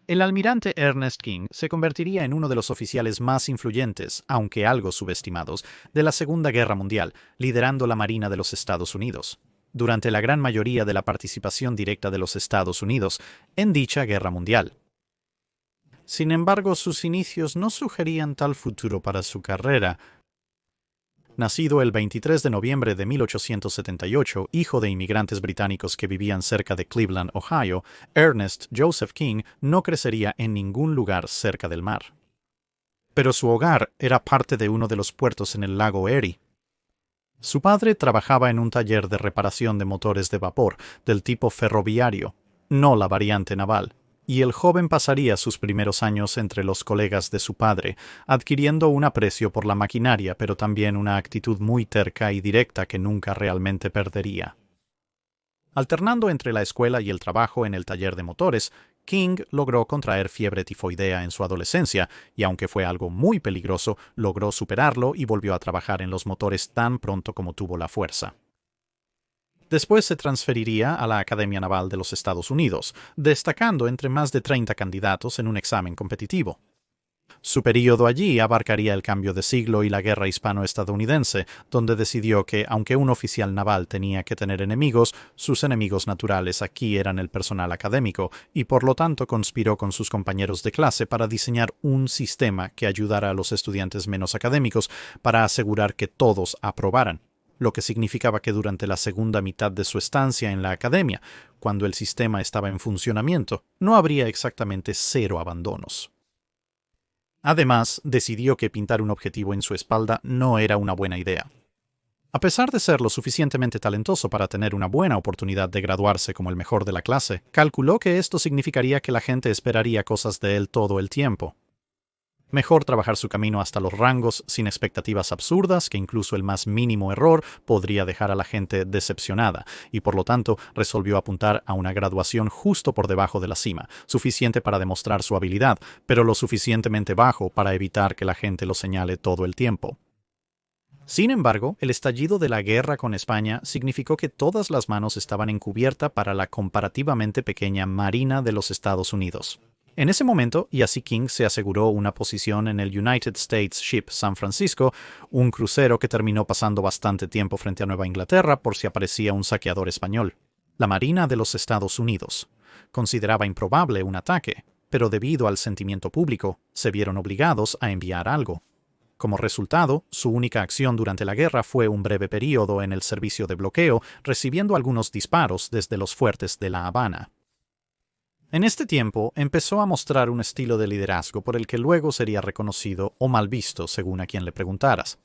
El almirante Ernest King se convertiría en uno de los oficiales más influyentes, aunque algo subestimados, de la Segunda Guerra Mundial, liderando la Marina de los Estados Unidos, durante la gran mayoría de la participación directa de los Estados Unidos en dicha guerra mundial. Sin embargo, sus inicios no sugerían tal futuro para su carrera. Nacido el 23 de noviembre de 1878, hijo de inmigrantes británicos que vivían cerca de Cleveland, Ohio, Ernest Joseph King no crecería en ningún lugar cerca del mar. Pero su hogar era parte de uno de los puertos en el lago Erie. Su padre trabajaba en un taller de reparación de motores de vapor del tipo ferroviario, no la variante naval, y el joven pasaría sus primeros años entre los colegas de su padre, adquiriendo un aprecio por la maquinaria, pero también una actitud muy terca y directa que nunca realmente perdería. Alternando entre la escuela y el trabajo en el taller de motores, King logró contraer fiebre tifoidea en su adolescencia, y aunque fue algo muy peligroso, logró superarlo y volvió a trabajar en los motores tan pronto como tuvo la fuerza. Después se transferiría a la Academia Naval de los Estados Unidos, destacando entre más de 30 candidatos en un examen competitivo. Su período allí abarcaría el cambio de siglo y la guerra hispano-estadounidense, donde decidió que, aunque un oficial naval tenía que tener enemigos, sus enemigos naturales aquí eran el personal académico, y por lo tanto conspiró con sus compañeros de clase para diseñar un sistema que ayudara a los estudiantes menos académicos para asegurar que todos aprobaran, lo que significaba que durante la segunda mitad de su estancia en la academia, cuando el sistema estaba en funcionamiento, no habría exactamente 0 abandonos. Además, decidió que pintar un objetivo en su espalda no era una buena idea. A pesar de ser lo suficientemente talentoso para tener una buena oportunidad de graduarse como el mejor de la clase, calculó que esto significaría que la gente esperaría cosas de él todo el tiempo. Mejor trabajar su camino hasta los rangos sin expectativas absurdas que incluso el más mínimo error podría dejar a la gente decepcionada, y por lo tanto resolvió apuntar a una graduación justo por debajo de la cima, suficiente para demostrar su habilidad, pero lo suficientemente bajo para evitar que la gente lo señale todo el tiempo. Sin embargo, el estallido de la guerra con España significó que todas las manos estaban en cubierta para la comparativamente pequeña Marina de los Estados Unidos. En ese momento, y así King se aseguró una posición en el United States Ship San Francisco, un crucero que terminó pasando bastante tiempo frente a Nueva Inglaterra por si aparecía un saqueador español. La Marina de los Estados Unidos consideraba improbable un ataque, pero debido al sentimiento público, se vieron obligados a enviar algo. Como resultado, su única acción durante la guerra fue un breve período en el servicio de bloqueo, recibiendo algunos disparos desde los fuertes de La Habana. En este tiempo empezó a mostrar un estilo de liderazgo por el que luego sería reconocido o mal visto según a quien le preguntaras.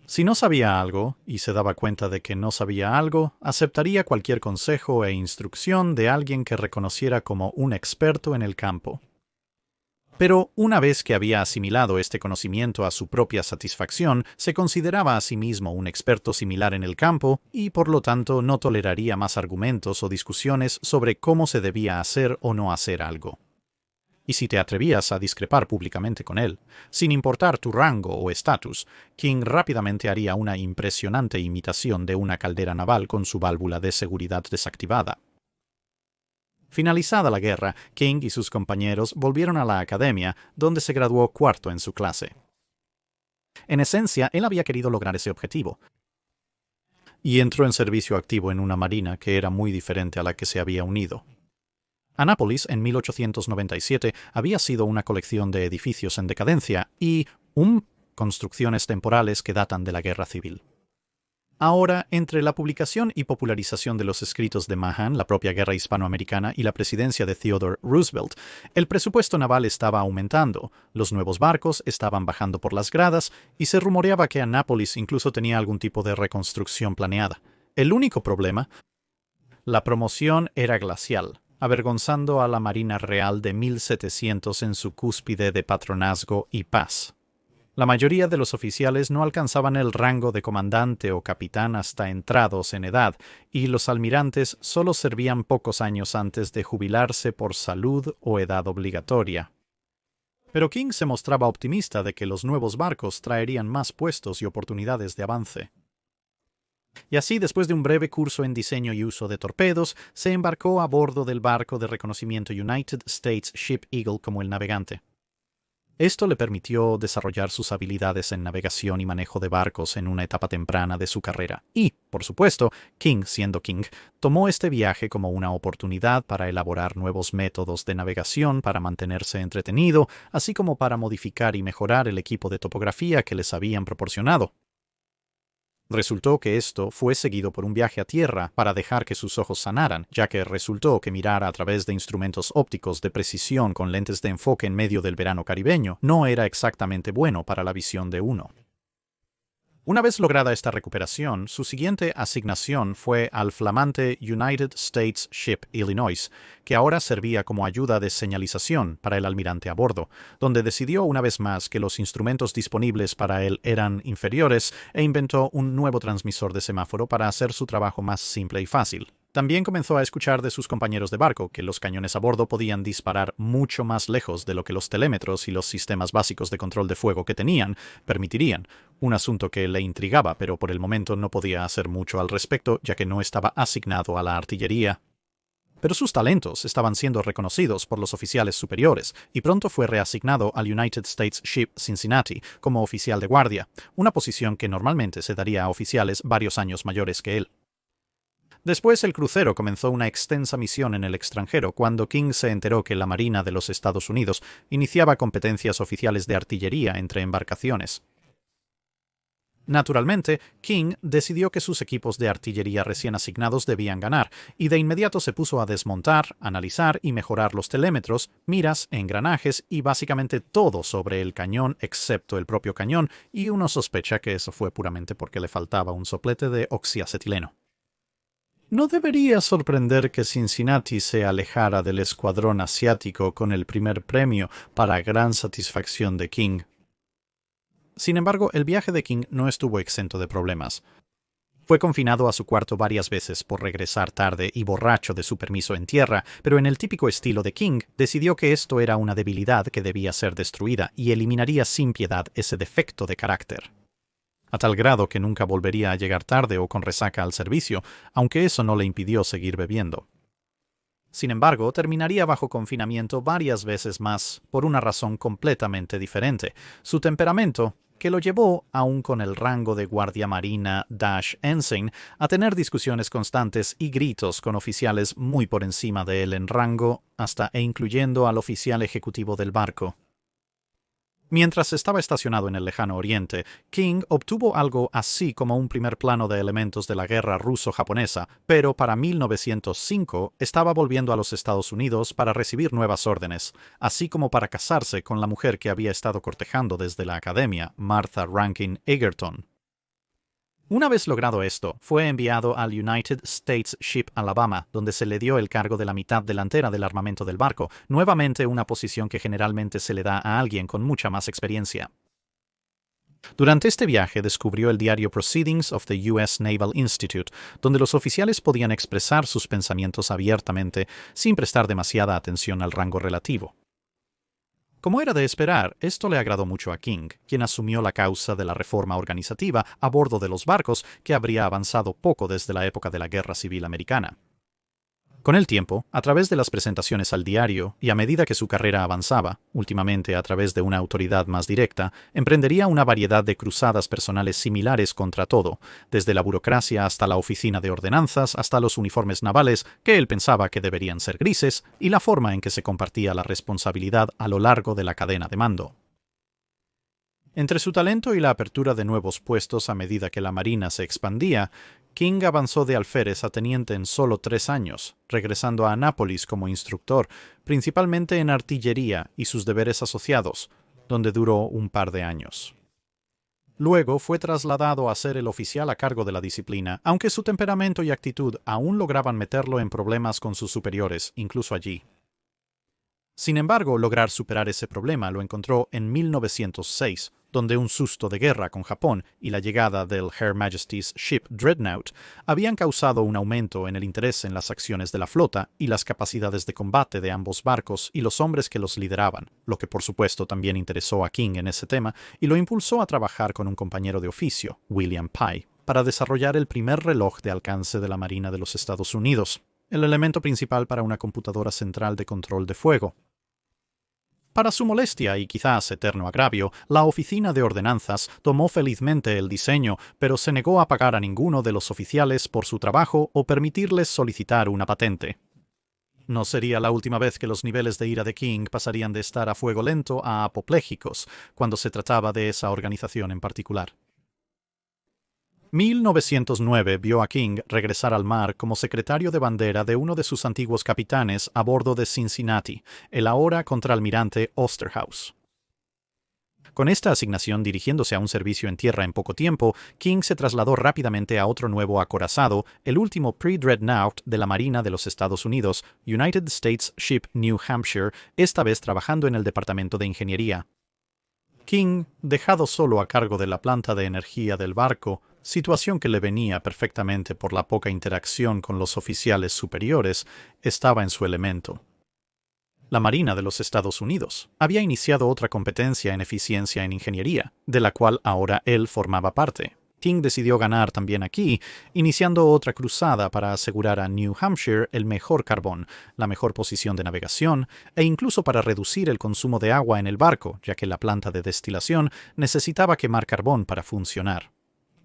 Si no sabía algo, y se daba cuenta de que no sabía algo, aceptaría cualquier consejo e instrucción de alguien que reconociera como un experto en el campo. Pero una vez que había asimilado este conocimiento a su propia satisfacción, se consideraba a sí mismo un experto similar en el campo y por lo tanto no toleraría más argumentos o discusiones sobre cómo se debía hacer o no hacer algo. Y si te atrevías a discrepar públicamente con él, sin importar tu rango o estatus, King rápidamente haría una impresionante imitación de una caldera naval con su válvula de seguridad desactivada. Finalizada la guerra, King y sus compañeros volvieron a la academia, donde se graduó cuarto en su clase. En esencia, él había querido lograr ese objetivo, y entró en servicio activo en una marina que era muy diferente a la que se había unido. Annapolis, en 1897, había sido una colección de edificios en decadencia y construcciones temporales que datan de la Guerra Civil. Ahora, entre la publicación y popularización de los escritos de Mahan, la propia guerra hispanoamericana y la presidencia de Theodore Roosevelt, el presupuesto naval estaba aumentando, los nuevos barcos estaban bajando por las gradas y se rumoreaba que Annapolis incluso tenía algún tipo de reconstrucción planeada. El único problema, la promoción era glacial, avergonzando a la Marina Real de 1700 en su cúspide de patronazgo y paz. La mayoría de los oficiales no alcanzaban el rango de comandante o capitán hasta entrados en edad, y los almirantes solo servían pocos años antes de jubilarse por salud o edad obligatoria. Pero King se mostraba optimista de que los nuevos barcos traerían más puestos y oportunidades de avance. Y así, después de un breve curso en diseño y uso de torpedos, se embarcó a bordo del barco de reconocimiento United States Ship Eagle como el navegante. Esto le permitió desarrollar sus habilidades en navegación y manejo de barcos en una etapa temprana de su carrera. Y, por supuesto, King, siendo King, tomó este viaje como una oportunidad para elaborar nuevos métodos de navegación para mantenerse entretenido, así como para modificar y mejorar el equipo de topografía que les habían proporcionado. Resultó que esto fue seguido por un viaje a tierra para dejar que sus ojos sanaran, ya que resultó que mirar a través de instrumentos ópticos de precisión con lentes de enfoque en medio del verano caribeño no era exactamente bueno para la visión de uno. Una vez lograda esta recuperación, su siguiente asignación fue al flamante United States Ship Illinois, que ahora servía como ayuda de señalización para el almirante a bordo, donde decidió una vez más que los instrumentos disponibles para él eran inferiores e inventó un nuevo transmisor de semáforo para hacer su trabajo más simple y fácil. También comenzó a escuchar de sus compañeros de barco que los cañones a bordo podían disparar mucho más lejos de lo que los telémetros y los sistemas básicos de control de fuego que tenían permitirían, un asunto que le intrigaba, pero por el momento no podía hacer mucho al respecto, ya que no estaba asignado a la artillería. Pero sus talentos estaban siendo reconocidos por los oficiales superiores, y pronto fue reasignado al United States Ship Cincinnati como oficial de guardia, una posición que normalmente se daría a oficiales varios años mayores que él. Después el crucero comenzó una extensa misión en el extranjero cuando King se enteró que la Marina de los Estados Unidos iniciaba competencias oficiales de artillería entre embarcaciones. Naturalmente, King decidió que sus equipos de artillería recién asignados debían ganar, y de inmediato se puso a desmontar, analizar y mejorar los telémetros, miras, engranajes y básicamente todo sobre el cañón excepto el propio cañón, y uno sospecha que eso fue puramente porque le faltaba un soplete de oxiacetileno. No debería sorprender que Cincinnati se alejara del escuadrón asiático con el primer premio para gran satisfacción de King. Sin embargo, el viaje de King no estuvo exento de problemas. Fue confinado a su cuarto varias veces por regresar tarde y borracho de su permiso en tierra, pero en el típico estilo de King, decidió que esto era una debilidad que debía ser destruida y eliminaría sin piedad ese defecto de carácter. A tal grado que nunca volvería a llegar tarde o con resaca al servicio, aunque eso no le impidió seguir bebiendo. Sin embargo, terminaría bajo confinamiento varias veces más, por una razón completamente diferente: su temperamento, que lo llevó, aún con el rango de guardia marina Ensign, a tener discusiones constantes y gritos con oficiales muy por encima de él en rango, hasta e incluyendo al oficial ejecutivo del barco. Mientras estaba estacionado en el lejano oriente, King obtuvo algo así como un primer plano de elementos de la guerra ruso-japonesa, pero para 1905 estaba volviendo a los Estados Unidos para recibir nuevas órdenes, así como para casarse con la mujer que había estado cortejando desde la academia, Martha Rankin Egerton. Una vez logrado esto, fue enviado al United States Ship Alabama, donde se le dio el cargo de la mitad delantera del armamento del barco, nuevamente una posición que generalmente se le da a alguien con mucha más experiencia. Durante este viaje descubrió el diario Proceedings of the U.S. Naval Institute, donde los oficiales podían expresar sus pensamientos abiertamente sin prestar demasiada atención al rango relativo. Como era de esperar, esto le agradó mucho a King, quien asumió la causa de la reforma organizativa a bordo de los barcos que habría avanzado poco desde la época de la Guerra Civil Americana. Con el tiempo, a través de las presentaciones al diario y a medida que su carrera avanzaba, últimamente a través de una autoridad más directa, emprendería una variedad de cruzadas personales similares contra todo, desde la burocracia hasta la oficina de ordenanzas, hasta los uniformes navales, que él pensaba que deberían ser grises, y la forma en que se compartía la responsabilidad a lo largo de la cadena de mando. Entre su talento y la apertura de nuevos puestos a medida que la Marina se expandía, King avanzó de alférez a teniente en solo 3 años, regresando a Annapolis como instructor, principalmente en artillería y sus deberes asociados, donde duró un par de años. Luego fue trasladado a ser el oficial a cargo de la disciplina, aunque su temperamento y actitud aún lograban meterlo en problemas con sus superiores, incluso allí. Sin embargo, lograr superar ese problema lo encontró en 1906, donde un susto de guerra con Japón y la llegada del Her Majesty's Ship Dreadnought habían causado un aumento en el interés en las acciones de la flota y las capacidades de combate de ambos barcos y los hombres que los lideraban, lo que por supuesto también interesó a King en ese tema y lo impulsó a trabajar con un compañero de oficio, William Pye. para desarrollar el primer reloj de alcance de la Marina de los Estados Unidos, el elemento principal para una computadora central de control de fuego. Para su molestia y quizás eterno agravio, la Oficina de Ordenanzas tomó felizmente el diseño, pero se negó a pagar a ninguno de los oficiales por su trabajo o permitirles solicitar una patente. No sería la última vez que los niveles de ira de King pasarían de estar a fuego lento a apopléjicos cuando se trataba de esa organización en particular. 1909 vio a King regresar al mar como secretario de bandera de uno de sus antiguos capitanes a bordo de Cincinnati, el ahora contraalmirante Osterhaus. Con esta asignación dirigiéndose a un servicio en tierra en poco tiempo, King se trasladó rápidamente a otro nuevo acorazado, el último pre-dreadnought de la Marina de los Estados Unidos, United States Ship New Hampshire, esta vez trabajando en el Departamento de Ingeniería. King, dejado solo a cargo de la planta de energía del barco, situación que le venía perfectamente por la poca interacción con los oficiales superiores, estaba en su elemento. La Marina de los Estados Unidos había iniciado otra competencia en eficiencia en ingeniería, de la cual ahora él formaba parte. King decidió ganar también aquí, iniciando otra cruzada para asegurar a New Hampshire el mejor carbón, la mejor posición de navegación, e incluso para reducir el consumo de agua en el barco, ya que la planta de destilación necesitaba quemar carbón para funcionar.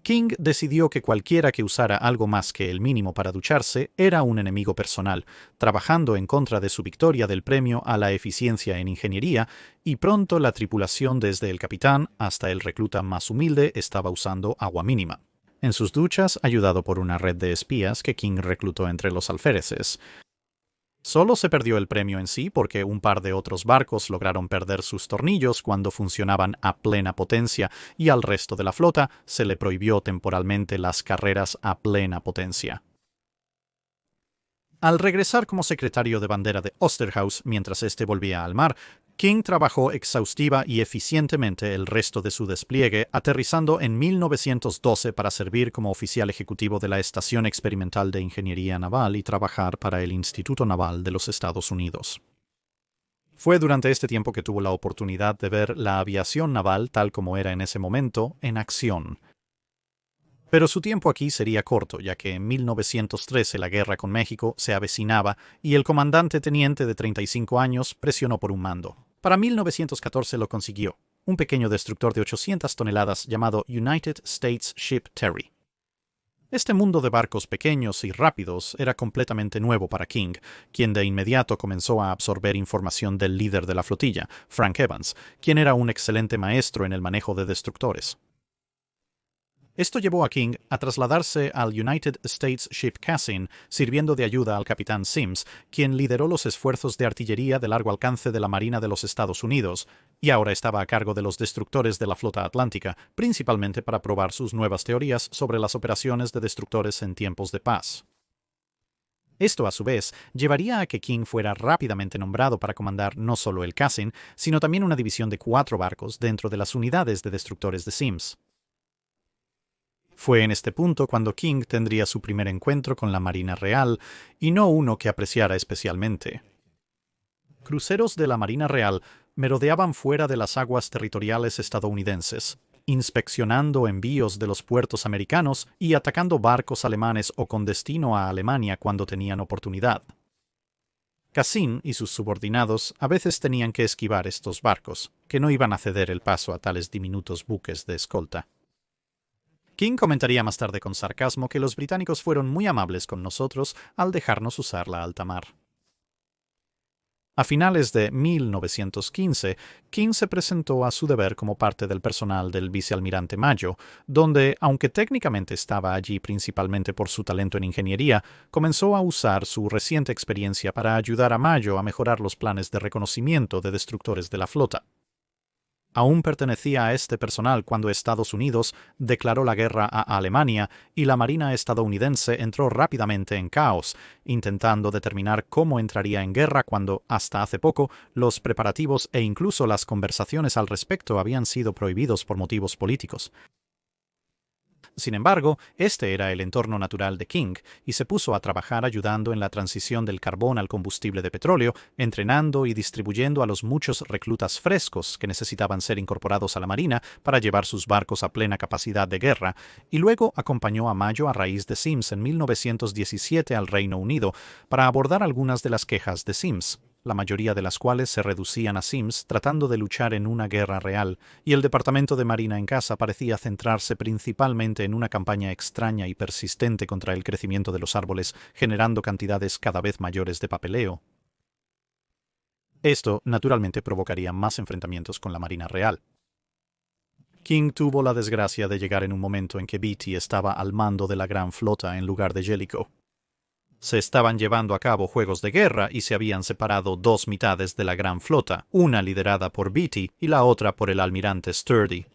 King decidió que cualquiera que usara algo más que el mínimo para ducharse era un enemigo personal, trabajando en contra de su victoria del premio a la eficiencia en ingeniería, y pronto la tripulación desde el capitán hasta el recluta más humilde estaba usando agua mínima. En sus duchas, ayudado por una red de espías que King reclutó entre los alféreces. Solo se perdió el premio en sí porque un par de otros barcos lograron perder sus tornillos cuando funcionaban a plena potencia y al resto de la flota se le prohibió temporalmente las carreras a plena potencia. Al regresar como secretario de bandera de Osterhaus mientras éste volvía al mar, King trabajó exhaustiva y eficientemente el resto de su despliegue, aterrizando en 1912 para servir como oficial ejecutivo de la Estación Experimental de Ingeniería Naval y trabajar para el Instituto Naval de los Estados Unidos. Fue durante este tiempo que tuvo la oportunidad de ver la aviación naval tal como era en ese momento en acción. Pero su tiempo aquí sería corto, ya que en 1913 la guerra con México se avecinaba y el comandante teniente de 35 años presionó por un mando. Para 1914 lo consiguió, un pequeño destructor de 800 toneladas llamado United States Ship Terry. Este mundo de barcos pequeños y rápidos era completamente nuevo para King, quien de inmediato comenzó a absorber información del líder de la flotilla, Frank Evans, quien era un excelente maestro en el manejo de destructores. Esto llevó a King a trasladarse al United States Ship Cassin, sirviendo de ayuda al capitán Sims, quien lideró los esfuerzos de artillería de largo alcance de la Marina de los Estados Unidos, y ahora estaba a cargo de los destructores de la flota atlántica, principalmente para probar sus nuevas teorías sobre las operaciones de destructores en tiempos de paz. Esto, a su vez, llevaría a que King fuera rápidamente nombrado para comandar no solo el Cassin, sino también una división de 4 barcos dentro de las unidades de destructores de Sims. Fue en este punto cuando King tendría su primer encuentro con la Marina Real, y no uno que apreciara especialmente. Cruceros de la Marina Real merodeaban fuera de las aguas territoriales estadounidenses, inspeccionando envíos de los puertos americanos y atacando barcos alemanes o con destino a Alemania cuando tenían oportunidad. Cassin y sus subordinados a veces tenían que esquivar estos barcos, que no iban a ceder el paso a tales diminutos buques de escolta. King comentaría más tarde con sarcasmo que los británicos fueron muy amables con nosotros al dejarnos usar la alta mar. A finales de 1915, King se presentó a su deber como parte del personal del vicealmirante Mayo, donde, aunque técnicamente estaba allí principalmente por su talento en ingeniería, comenzó a usar su reciente experiencia para ayudar a Mayo a mejorar los planes de reconocimiento de destructores de la flota. Aún pertenecía a este personal cuando Estados Unidos declaró la guerra a Alemania y la Marina estadounidense entró rápidamente en caos, intentando determinar cómo entraría en guerra cuando, hasta hace poco, los preparativos e incluso las conversaciones al respecto habían sido prohibidos por motivos políticos. Sin embargo, este era el entorno natural de King, y se puso a trabajar ayudando en la transición del carbón al combustible de petróleo, entrenando y distribuyendo a los muchos reclutas frescos que necesitaban ser incorporados a la Marina para llevar sus barcos a plena capacidad de guerra, y luego acompañó a Mayo a raíz de Sims en 1917 al Reino Unido para abordar algunas de las quejas de Sims, la mayoría de las cuales se reducían a Sims tratando de luchar en una guerra real, y el Departamento de Marina en casa parecía centrarse principalmente en una campaña extraña y persistente contra el crecimiento de los árboles, generando cantidades cada vez mayores de papeleo. Esto, naturalmente, provocaría más enfrentamientos con la Marina Real. King tuvo la desgracia de llegar en un momento en que Beatty estaba al mando de la gran flota en lugar de Jellicoe. Se estaban llevando a cabo juegos de guerra y se habían separado dos mitades de la gran flota, una liderada por Beatty y la otra por el almirante Sturdy.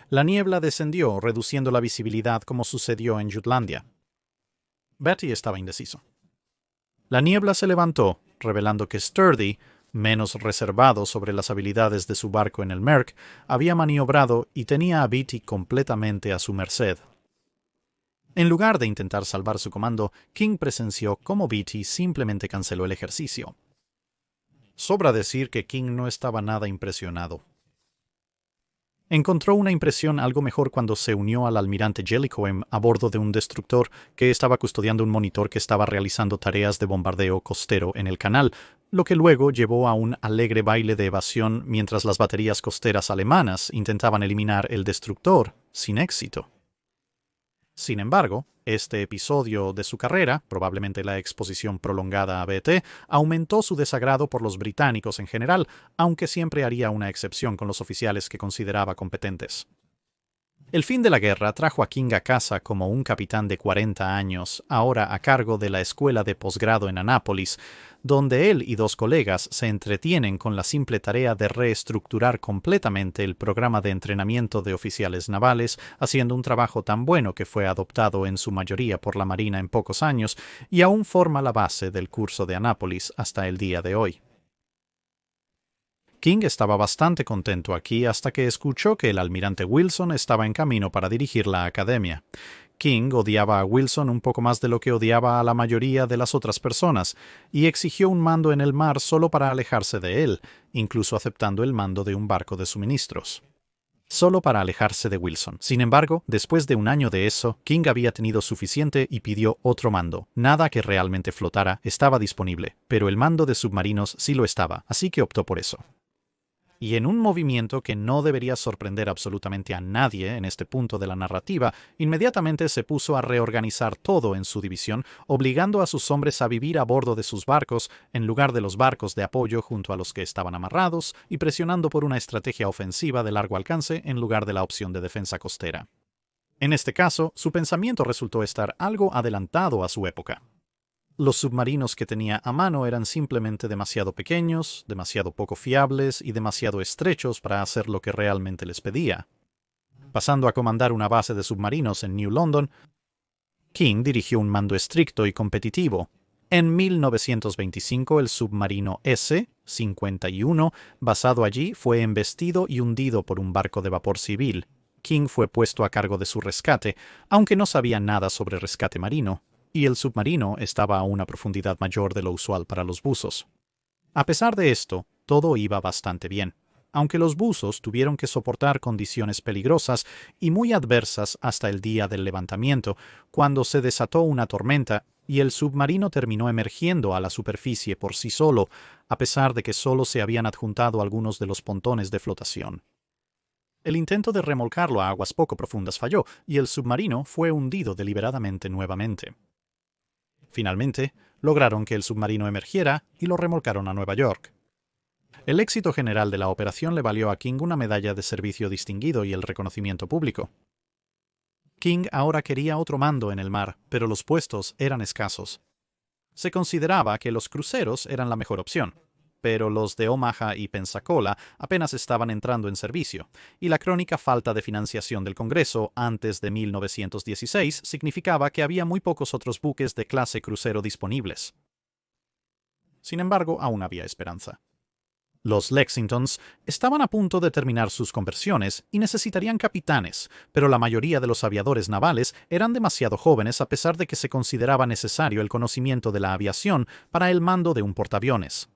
La niebla descendió, reduciendo la visibilidad como sucedió en Jutlandia. Beatty estaba indeciso. La niebla se levantó, revelando que Sturdy, menos reservado sobre las habilidades de su barco en el Merck, había maniobrado y tenía a Beatty completamente a su merced. En lugar de intentar salvar su comando, King presenció cómo Beatty simplemente canceló el ejercicio. Sobra decir que King no estaba nada impresionado. Encontró una impresión algo mejor cuando se unió al almirante Jellicoe a bordo de un destructor que estaba custodiando un monitor que estaba realizando tareas de bombardeo costero en el canal, lo que luego llevó a un alegre baile de evasión mientras las baterías costeras alemanas intentaban eliminar el destructor, sin éxito. Sin embargo, este episodio de su carrera, probablemente la exposición prolongada a BT, aumentó su desagrado por los británicos en general, aunque siempre haría una excepción con los oficiales que consideraba competentes. El fin de la guerra trajo a King a casa como un capitán de 40 años, ahora a cargo de la escuela de posgrado en Annapolis, donde él y dos colegas se entretienen con la simple tarea de reestructurar completamente el programa de entrenamiento de oficiales navales, haciendo un trabajo tan bueno que fue adoptado en su mayoría por la Marina en pocos años y aún forma la base del curso de Annapolis hasta el día de hoy. King estaba bastante contento aquí hasta que escuchó que el almirante Wilson estaba en camino para dirigir la academia. King odiaba a Wilson un poco más de lo que odiaba a la mayoría de las otras personas, y exigió un mando en el mar solo para alejarse de él, incluso aceptando el mando de un barco de suministros. Solo para alejarse de Wilson. Sin embargo, después de un año de eso, King había tenido suficiente y pidió otro mando. Nada que realmente flotara estaba disponible, pero el mando de submarinos sí lo estaba, así que optó por eso. Y en un movimiento que no debería sorprender absolutamente a nadie en este punto de la narrativa, inmediatamente se puso a reorganizar todo en su división, obligando a sus hombres a vivir a bordo de sus barcos en lugar de los barcos de apoyo junto a los que estaban amarrados, y presionando por una estrategia ofensiva de largo alcance en lugar de la opción de defensa costera. En este caso, su pensamiento resultó estar algo adelantado a su época. Los submarinos que tenía a mano eran simplemente demasiado pequeños, demasiado poco fiables y demasiado estrechos para hacer lo que realmente les pedía. Pasando a comandar una base de submarinos en New London, King dirigió un mando estricto y competitivo. En 1925 el submarino S-51, basado allí, fue embestido y hundido por un barco de vapor civil. King fue puesto a cargo de su rescate, aunque no sabía nada sobre rescate marino, y el submarino estaba a una profundidad mayor de lo usual para los buzos. A pesar de esto, todo iba bastante bien, aunque los buzos tuvieron que soportar condiciones peligrosas y muy adversas hasta el día del levantamiento, cuando se desató una tormenta y el submarino terminó emergiendo a la superficie por sí solo, a pesar de que solo se habían adjuntado algunos de los pontones de flotación. El intento de remolcarlo a aguas poco profundas falló, y el submarino fue hundido deliberadamente nuevamente. Finalmente, lograron que el submarino emergiera y lo remolcaron a Nueva York. El éxito general de la operación le valió a King una medalla de servicio distinguido y el reconocimiento público. King ahora quería otro mando en el mar, pero los puestos eran escasos. Se consideraba que los cruceros eran la mejor opción, pero los de Omaha y Pensacola apenas estaban entrando en servicio, y la crónica falta de financiación del Congreso antes de 1916 significaba que había muy pocos otros buques de clase crucero disponibles. Sin embargo, aún había esperanza. Los Lexingtons estaban a punto de terminar sus conversiones y necesitarían capitanes, pero la mayoría de los aviadores navales eran demasiado jóvenes a pesar de que se consideraba necesario el conocimiento de la aviación para el mando de un portaaviones.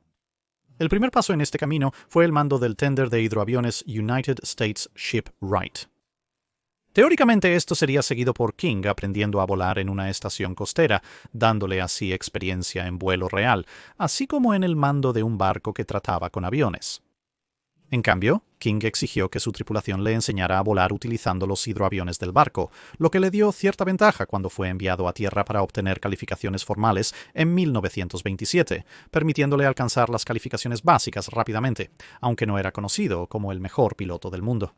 El primer paso en este camino fue el mando del tender de hidroaviones United States Shipwright. Teóricamente esto sería seguido por King aprendiendo a volar en una estación costera, dándole así experiencia en vuelo real, así como en el mando de un barco que trataba con aviones. En cambio, King exigió que su tripulación le enseñara a volar utilizando los hidroaviones del barco, lo que le dio cierta ventaja cuando fue enviado a tierra para obtener calificaciones formales en 1927, permitiéndole alcanzar las calificaciones básicas rápidamente, aunque no era conocido como el mejor piloto del mundo.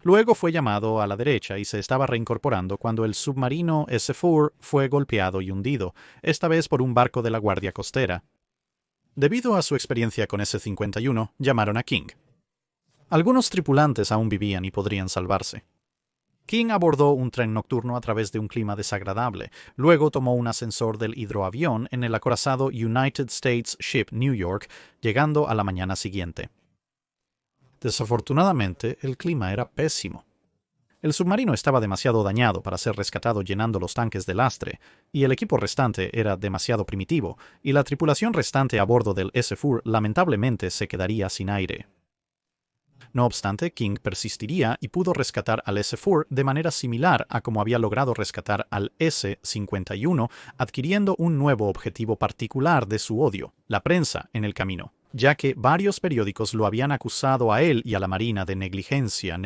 Luego fue llamado a la derecha y se estaba reincorporando cuando el submarino S-4 fue golpeado y hundido, esta vez por un barco de la Guardia Costera. Debido a su experiencia con S-51, llamaron a King. Algunos tripulantes aún vivían y podrían salvarse. King abordó un tren nocturno a través de un clima desagradable, luego tomó un ascensor del hidroavión en el acorazado United States Ship New York, llegando a la mañana siguiente. Desafortunadamente, el clima era pésimo. El submarino estaba demasiado dañado para ser rescatado llenando los tanques de lastre, y el equipo restante era demasiado primitivo, y la tripulación restante a bordo del S-4 lamentablemente se quedaría sin aire. No obstante, King persistiría y pudo rescatar al S-4 de manera similar a como había logrado rescatar al S-51, adquiriendo un nuevo objetivo particular de su odio, la prensa en el camino, ya que varios periódicos lo habían acusado a él y a la Marina de negligencia,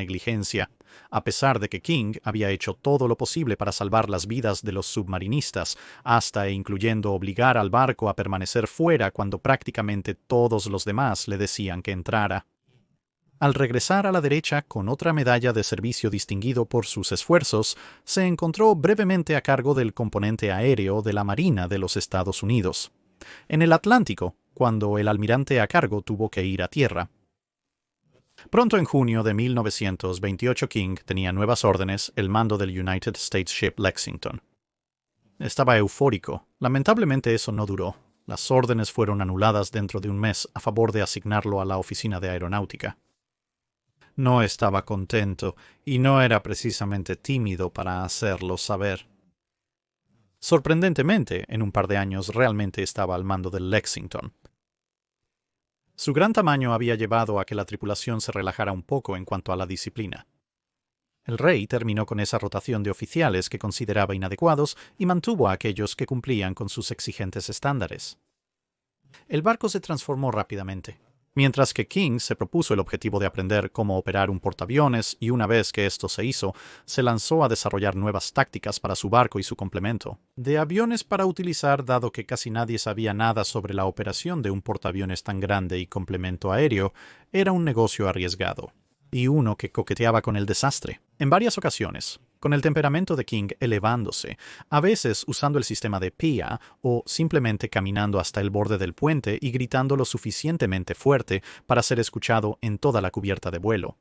a pesar de que King había hecho todo lo posible para salvar las vidas de los submarinistas, hasta e incluyendo obligar al barco a permanecer fuera cuando prácticamente todos los demás le decían que entrara. Al regresar a la derecha con otra medalla de servicio distinguido por sus esfuerzos, se encontró brevemente a cargo del componente aéreo de la Marina de los Estados Unidos, en el Atlántico, cuando el almirante a cargo tuvo que ir a tierra. Pronto en junio de 1928 King tenía nuevas órdenes, el mando del United States Ship Lexington. Estaba eufórico. Lamentablemente eso no duró. Las órdenes fueron anuladas dentro de un mes a favor de asignarlo a la oficina de aeronáutica. No estaba contento, y no era precisamente tímido para hacerlo saber. Sorprendentemente, en un par de años realmente estaba al mando del Lexington. Su gran tamaño había llevado a que la tripulación se relajara un poco en cuanto a la disciplina. El rey terminó con esa rotación de oficiales que consideraba inadecuados y mantuvo a aquellos que cumplían con sus exigentes estándares. El barco se transformó rápidamente. Mientras que King se propuso el objetivo de aprender cómo operar un portaaviones y una vez que esto se hizo, se lanzó a desarrollar nuevas tácticas para su barco y su complemento, de aviones para utilizar dado que casi nadie sabía nada sobre la operación de un portaaviones tan grande y complemento aéreo, era un negocio arriesgado, y uno que coqueteaba con el desastre. En varias ocasiones, con el temperamento de King elevándose, a veces usando el sistema de PIA o simplemente caminando hasta el borde del puente y gritando lo suficientemente fuerte para ser escuchado en toda la cubierta de vuelo.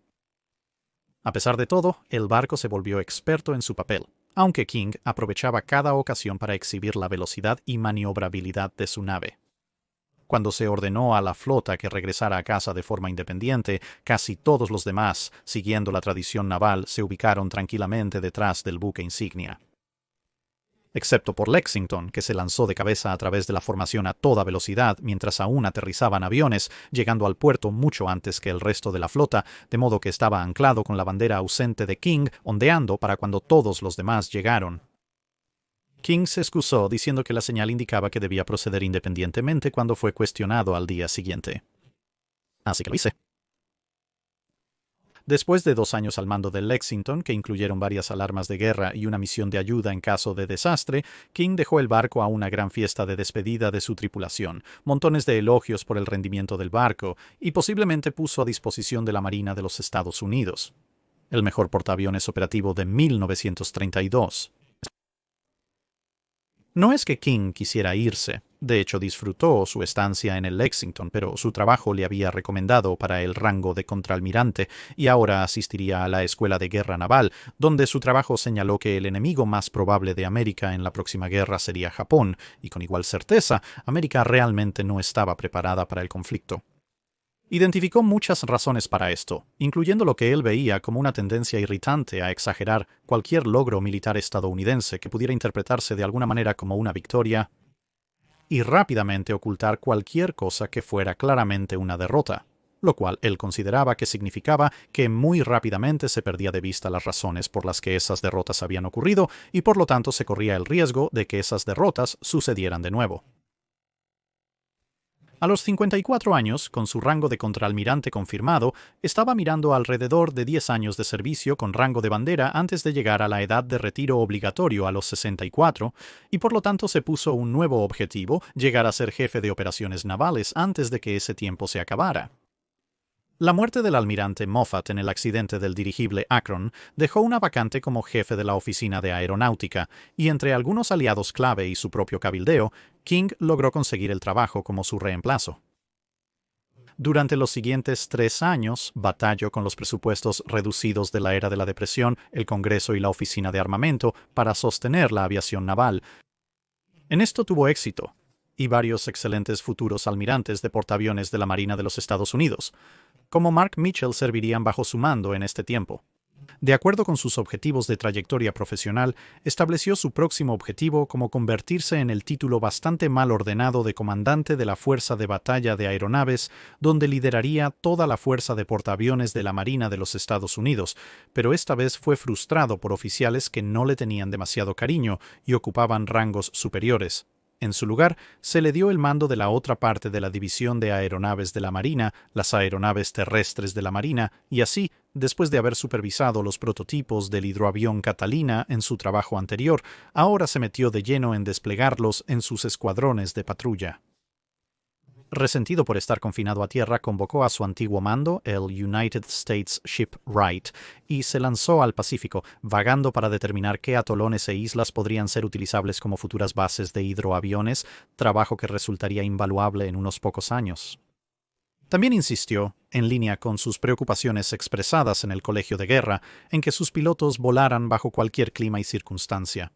A pesar de todo, el barco se volvió experto en su papel, aunque King aprovechaba cada ocasión para exhibir la velocidad y maniobrabilidad de su nave. Cuando se ordenó a la flota que regresara a casa de forma independiente, casi todos los demás, siguiendo la tradición naval, se ubicaron tranquilamente detrás del buque insignia. Excepto por Lexington, que se lanzó de cabeza a través de la formación a toda velocidad mientras aún aterrizaban aviones, llegando al puerto mucho antes que el resto de la flota, de modo que estaba anclado con la bandera ausente de King ondeando para cuando todos los demás llegaron. King se excusó diciendo que la señal indicaba que debía proceder independientemente cuando fue cuestionado al día siguiente. Así que lo hice. Después de 2 años al mando del Lexington, que incluyeron varias alarmas de guerra y una misión de ayuda en caso de desastre, King dejó el barco a una gran fiesta de despedida de su tripulación, montones de elogios por el rendimiento del barco, y posiblemente puso a disposición de la Marina de los Estados Unidos el mejor portaaviones operativo de 1932. No es que King quisiera irse. De hecho, disfrutó su estancia en el Lexington, pero su trabajo le había recomendado para el rango de contraalmirante y ahora asistiría a la Escuela de Guerra Naval, donde su trabajo señaló que el enemigo más probable de América en la próxima guerra sería Japón, y con igual certeza, América realmente no estaba preparada para el conflicto. Identificó muchas razones para esto, incluyendo lo que él veía como una tendencia irritante a exagerar cualquier logro militar estadounidense que pudiera interpretarse de alguna manera como una victoria, y rápidamente ocultar cualquier cosa que fuera claramente una derrota, lo cual él consideraba que significaba que muy rápidamente se perdía de vista las razones por las que esas derrotas habían ocurrido y por lo tanto se corría el riesgo de que esas derrotas sucedieran de nuevo. A los 54 años, con su rango de contraalmirante confirmado, estaba mirando alrededor de 10 años de servicio con rango de bandera antes de llegar a la edad de retiro obligatorio a los 64, y por lo tanto se puso un nuevo objetivo, llegar a ser jefe de operaciones navales antes de que ese tiempo se acabara. La muerte del almirante Moffat en el accidente del dirigible Akron dejó una vacante como jefe de la oficina de aeronáutica, y entre algunos aliados clave y su propio cabildeo, King logró conseguir el trabajo como su reemplazo. Durante los siguientes 3 años, batalló con los presupuestos reducidos de la era de la Depresión, el Congreso y la Oficina de Armamento para sostener la aviación naval. En esto tuvo éxito, y varios excelentes futuros almirantes de portaaviones de la Marina de los Estados Unidos, como Mark Mitchell, servirían bajo su mando en este tiempo. De acuerdo con sus objetivos de trayectoria profesional, estableció su próximo objetivo como convertirse en el título bastante mal ordenado de comandante de la Fuerza de Batalla de Aeronaves, donde lideraría toda la fuerza de portaaviones de la Marina de los Estados Unidos, pero esta vez fue frustrado por oficiales que no le tenían demasiado cariño y ocupaban rangos superiores. En su lugar, se le dio el mando de la otra parte de la división de aeronaves de la Marina, las aeronaves terrestres de la Marina, y así, después de haber supervisado los prototipos del hidroavión Catalina en su trabajo anterior, ahora se metió de lleno en desplegarlos en sus escuadrones de patrulla. Resentido por estar confinado a tierra, convocó a su antiguo mando, el United States Shipwright, y se lanzó al Pacífico, vagando para determinar qué atolones e islas podrían ser utilizables como futuras bases de hidroaviones, trabajo que resultaría invaluable en unos pocos años. También insistió, en línea con sus preocupaciones expresadas en el Colegio de Guerra, en que sus pilotos volaran bajo cualquier clima y circunstancia,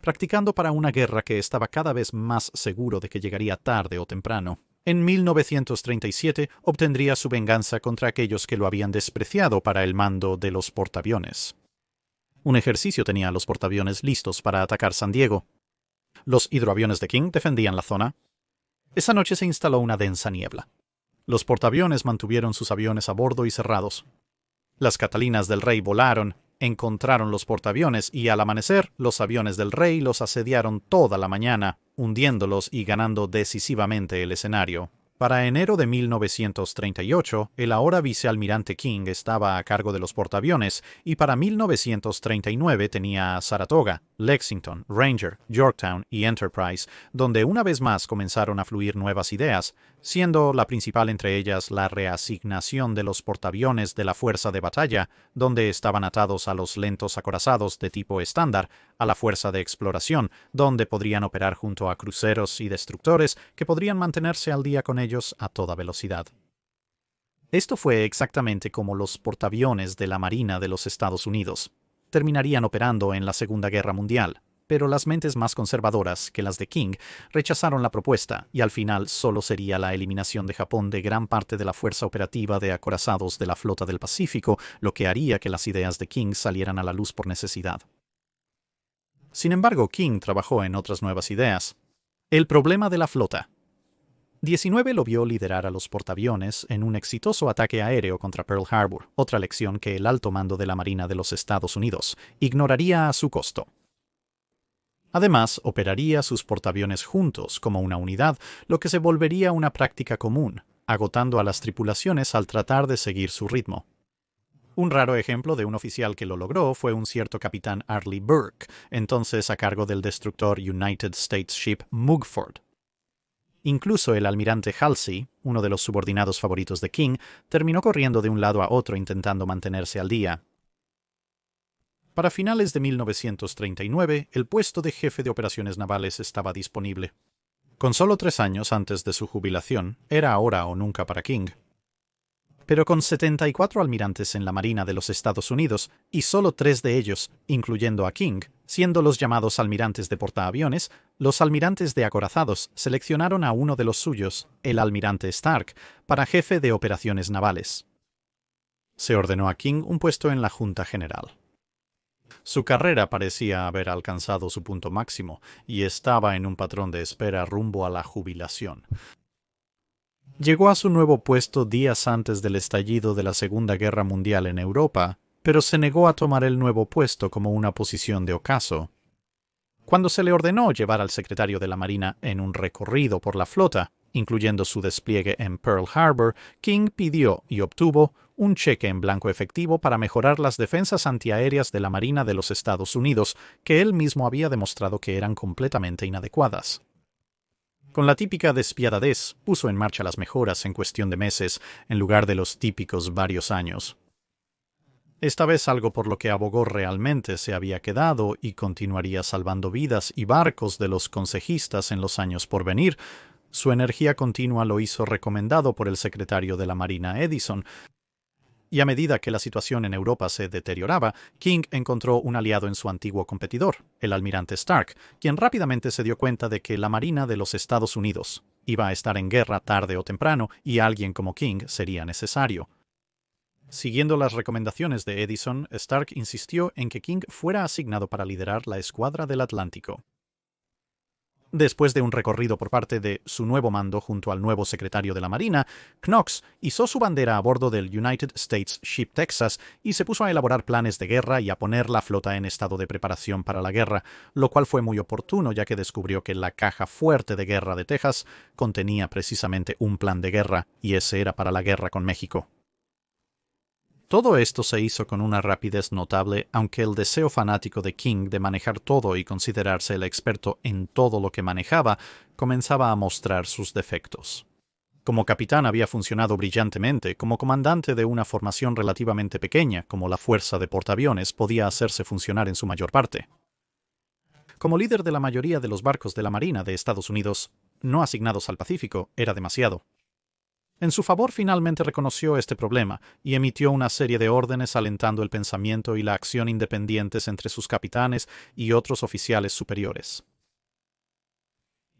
practicando para una guerra que estaba cada vez más seguro de que llegaría tarde o temprano. En 1937 obtendría su venganza contra aquellos que lo habían despreciado para el mando de los portaaviones. Un ejercicio tenía a los portaaviones listos para atacar San Diego. Los hidroaviones de King defendían la zona. Esa noche se instaló una densa niebla. Los portaaviones mantuvieron sus aviones a bordo y cerrados. Las Catalinas del Rey volaron, encontraron los portaaviones y al amanecer los aviones del Rey los asediaron toda la mañana, hundiéndolos y ganando decisivamente el escenario. Para enero de 1938, el ahora vicealmirante King estaba a cargo de los portaaviones y para 1939 tenía Saratoga, Lexington, Ranger, Yorktown y Enterprise, donde una vez más comenzaron a fluir nuevas ideas, siendo la principal entre ellas la reasignación de los portaaviones de la fuerza de batalla, donde estaban atados a los lentos acorazados de tipo estándar, a la fuerza de exploración, donde podrían operar junto a cruceros y destructores que podrían mantenerse al día con ellos a toda velocidad. Esto fue exactamente como los portaaviones de la Marina de los Estados Unidos terminarían operando en la Segunda Guerra Mundial, pero las mentes más conservadoras que las de King rechazaron la propuesta y al final solo sería la eliminación de Japón de gran parte de la fuerza operativa de acorazados de la Flota del Pacífico lo que haría que las ideas de King salieran a la luz por necesidad. Sin embargo, King trabajó en otras nuevas ideas. El problema de la flota. 19 lo vio liderar a los portaaviones en un exitoso ataque aéreo contra Pearl Harbor, otra lección que el alto mando de la Marina de los Estados Unidos ignoraría a su costo. Además, operaría sus portaaviones juntos como una unidad, lo que se volvería una práctica común, agotando a las tripulaciones al tratar de seguir su ritmo. Un raro ejemplo de un oficial que lo logró fue un cierto capitán Arleigh Burke, entonces a cargo del destructor United States Ship Mugford. Incluso el almirante Halsey, uno de los subordinados favoritos de King, terminó corriendo de un lado a otro intentando mantenerse al día. Para finales de 1939, el puesto de jefe de operaciones navales estaba disponible. Con solo 3 años antes de su jubilación, era ahora o nunca para King. Pero con 74 almirantes en la Marina de los Estados Unidos, y solo 3 de ellos, incluyendo a King, siendo los llamados almirantes de portaaviones, los almirantes de acorazados seleccionaron a uno de los suyos, el almirante Stark, para jefe de operaciones navales. Se ordenó a King un puesto en la Junta General. Su carrera parecía haber alcanzado su punto máximo y estaba en un patrón de espera rumbo a la jubilación. Llegó a su nuevo puesto días antes del estallido de la Segunda Guerra Mundial en Europa, pero se negó a tomar el nuevo puesto como una posición de ocaso. Cuando se le ordenó llevar al secretario de la Marina en un recorrido por la flota, incluyendo su despliegue en Pearl Harbor, King pidió y obtuvo un cheque en blanco efectivo para mejorar las defensas antiaéreas de la Marina de los Estados Unidos, que él mismo había demostrado que eran completamente inadecuadas. Con la típica despiadadez, puso en marcha las mejoras en cuestión de meses, en lugar de los típicos varios años. Esta vez algo por lo que abogó realmente se había quedado y continuaría salvando vidas y barcos de los consejistas en los años por venir. Su energía continua lo hizo recomendado por el secretario de la Marina Edison, y a medida que la situación en Europa se deterioraba, King encontró un aliado en su antiguo competidor, el almirante Stark, quien rápidamente se dio cuenta de que la Marina de los Estados Unidos iba a estar en guerra tarde o temprano y alguien como King sería necesario. Siguiendo las recomendaciones de Edison, Stark insistió en que King fuera asignado para liderar la Escuadra del Atlántico. Después de un recorrido por parte de su nuevo mando junto al nuevo secretario de la Marina, Knox izó su bandera a bordo del United States Ship Texas y se puso a elaborar planes de guerra y a poner la flota en estado de preparación para la guerra, lo cual fue muy oportuno ya que descubrió que la caja fuerte de guerra de Texas contenía precisamente un plan de guerra, y ese era para la guerra con México. Todo esto se hizo con una rapidez notable, aunque el deseo fanático de King de manejar todo y considerarse el experto en todo lo que manejaba comenzaba a mostrar sus defectos. Como capitán había funcionado brillantemente, como comandante de una formación relativamente pequeña, como la fuerza de portaaviones, podía hacerse funcionar en su mayor parte. Como líder de la mayoría de los barcos de la Marina de Estados Unidos, no asignados al Pacífico, era demasiado. En su favor finalmente reconoció este problema y emitió una serie de órdenes alentando el pensamiento y la acción independientes entre sus capitanes y otros oficiales superiores.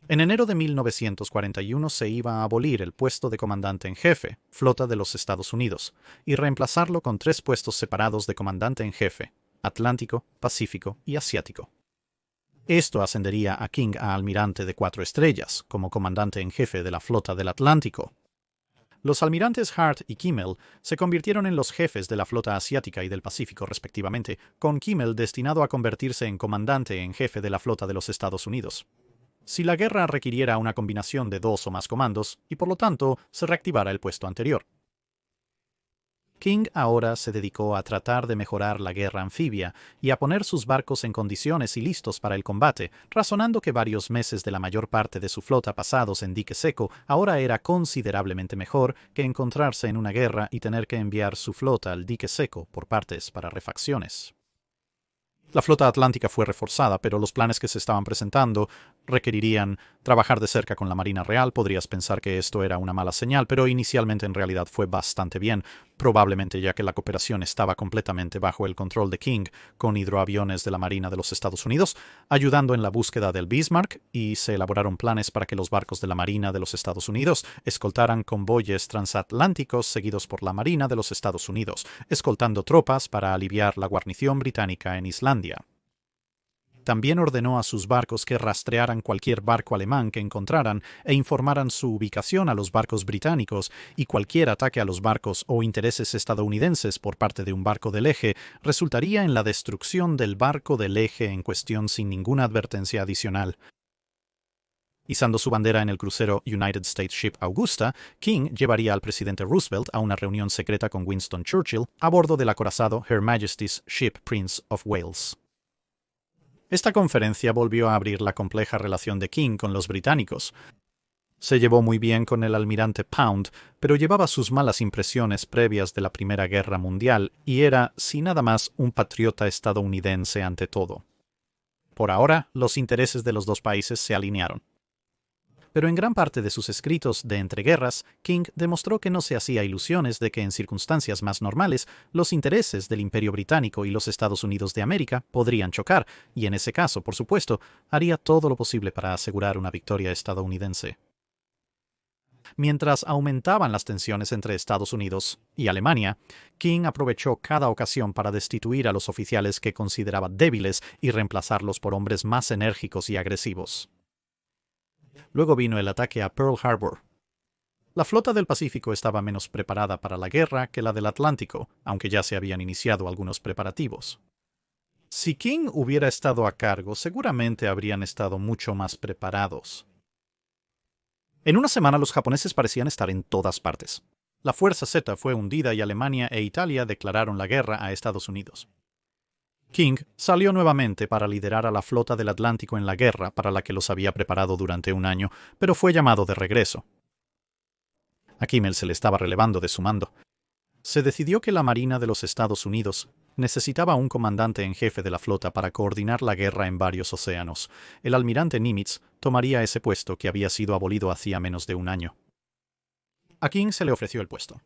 En enero de 1941 se iba a abolir el puesto de comandante en jefe, Flota de los Estados Unidos, y reemplazarlo con 3 puestos separados de comandante en jefe, Atlántico, Pacífico y Asiático. Esto ascendería a King a almirante de 4 estrellas, como comandante en jefe de la Flota del Atlántico. Los almirantes Hart y Kimmel se convirtieron en los jefes de la flota asiática y del Pacífico respectivamente, con Kimmel destinado a convertirse en comandante en jefe de la flota de los Estados Unidos. Si la guerra requiriera una combinación de 2 o más comandos, y por lo tanto se reactivara el puesto anterior. King ahora se dedicó a tratar de mejorar la guerra anfibia y a poner sus barcos en condiciones y listos para el combate, razonando que varios meses de la mayor parte de su flota pasados en dique seco ahora era considerablemente mejor que encontrarse en una guerra y tener que enviar su flota al dique seco por partes para refacciones. La flota atlántica fue reforzada, pero los planes que se estaban presentando requerirían trabajar de cerca con la Marina Real. Podrías pensar que esto era una mala señal, pero inicialmente en realidad fue bastante bien, probablemente ya que la cooperación estaba completamente bajo el control de King con hidroaviones de la Marina de los Estados Unidos, ayudando en la búsqueda del Bismarck, y se elaboraron planes para que los barcos de la Marina de los Estados Unidos escoltaran convoyes transatlánticos seguidos por la Marina de los Estados Unidos, escoltando tropas para aliviar la guarnición británica en Islandia. También ordenó a sus barcos que rastrearan cualquier barco alemán que encontraran e informaran su ubicación a los barcos británicos, y cualquier ataque a los barcos o intereses estadounidenses por parte de un barco del eje resultaría en la destrucción del barco del eje en cuestión sin ninguna advertencia adicional. Izando su bandera en el crucero United States Ship Augusta, King llevaría al presidente Roosevelt a una reunión secreta con Winston Churchill a bordo del acorazado Her Majesty's Ship Prince of Wales. Esta conferencia volvió a abrir la compleja relación de King con los británicos. Se llevó muy bien con el almirante Pound, pero llevaba sus malas impresiones previas de la Primera Guerra Mundial y era, si nada más, un patriota estadounidense ante todo. Por ahora, los intereses de los dos países se alinearon. Pero en gran parte de sus escritos de entreguerras, King demostró que no se hacía ilusiones de que en circunstancias más normales los intereses del Imperio Británico y los Estados Unidos de América podrían chocar, y en ese caso, por supuesto, haría todo lo posible para asegurar una victoria estadounidense. Mientras aumentaban las tensiones entre Estados Unidos y Alemania, King aprovechó cada ocasión para destituir a los oficiales que consideraba débiles y reemplazarlos por hombres más enérgicos y agresivos. Luego vino el ataque a Pearl Harbor. La flota del Pacífico estaba menos preparada para la guerra que la del Atlántico, aunque ya se habían iniciado algunos preparativos. Si King hubiera estado a cargo, seguramente habrían estado mucho más preparados. En una semana los japoneses parecían estar en todas partes. La Fuerza Z fue hundida y Alemania e Italia declararon la guerra a Estados Unidos. King salió nuevamente para liderar a la flota del Atlántico en la guerra para la que los había preparado durante un año, pero fue llamado de regreso. A Kimmel se le estaba relevando de su mando. Se decidió que la Marina de los Estados Unidos necesitaba un comandante en jefe de la flota para coordinar la guerra en varios océanos. El almirante Nimitz tomaría ese puesto que había sido abolido hacía menos de un año. A King se le ofreció el puesto.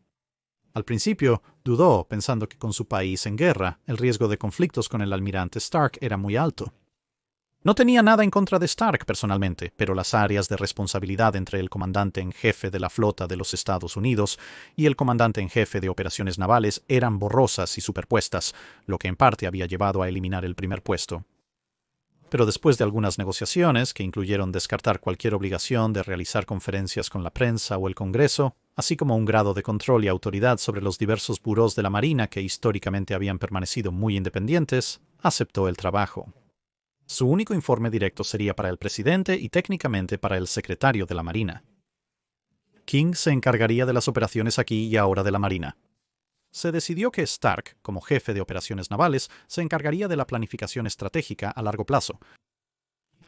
Al principio, dudó, pensando que con su país en guerra, el riesgo de conflictos con el almirante Stark era muy alto. No tenía nada en contra de Stark personalmente, pero las áreas de responsabilidad entre el comandante en jefe de la flota de los Estados Unidos y el comandante en jefe de operaciones navales eran borrosas y superpuestas, lo que en parte había llevado a eliminar el primer puesto. Pero después de algunas negociaciones, que incluyeron descartar cualquier obligación de realizar conferencias con la prensa o el Congreso, así como un grado de control y autoridad sobre los diversos burós de la Marina que históricamente habían permanecido muy independientes, aceptó el trabajo. Su único informe directo sería para el presidente y técnicamente para el secretario de la Marina. King se encargaría de las operaciones aquí y ahora de la Marina. Se decidió que Stark, como jefe de operaciones navales, se encargaría de la planificación estratégica a largo plazo.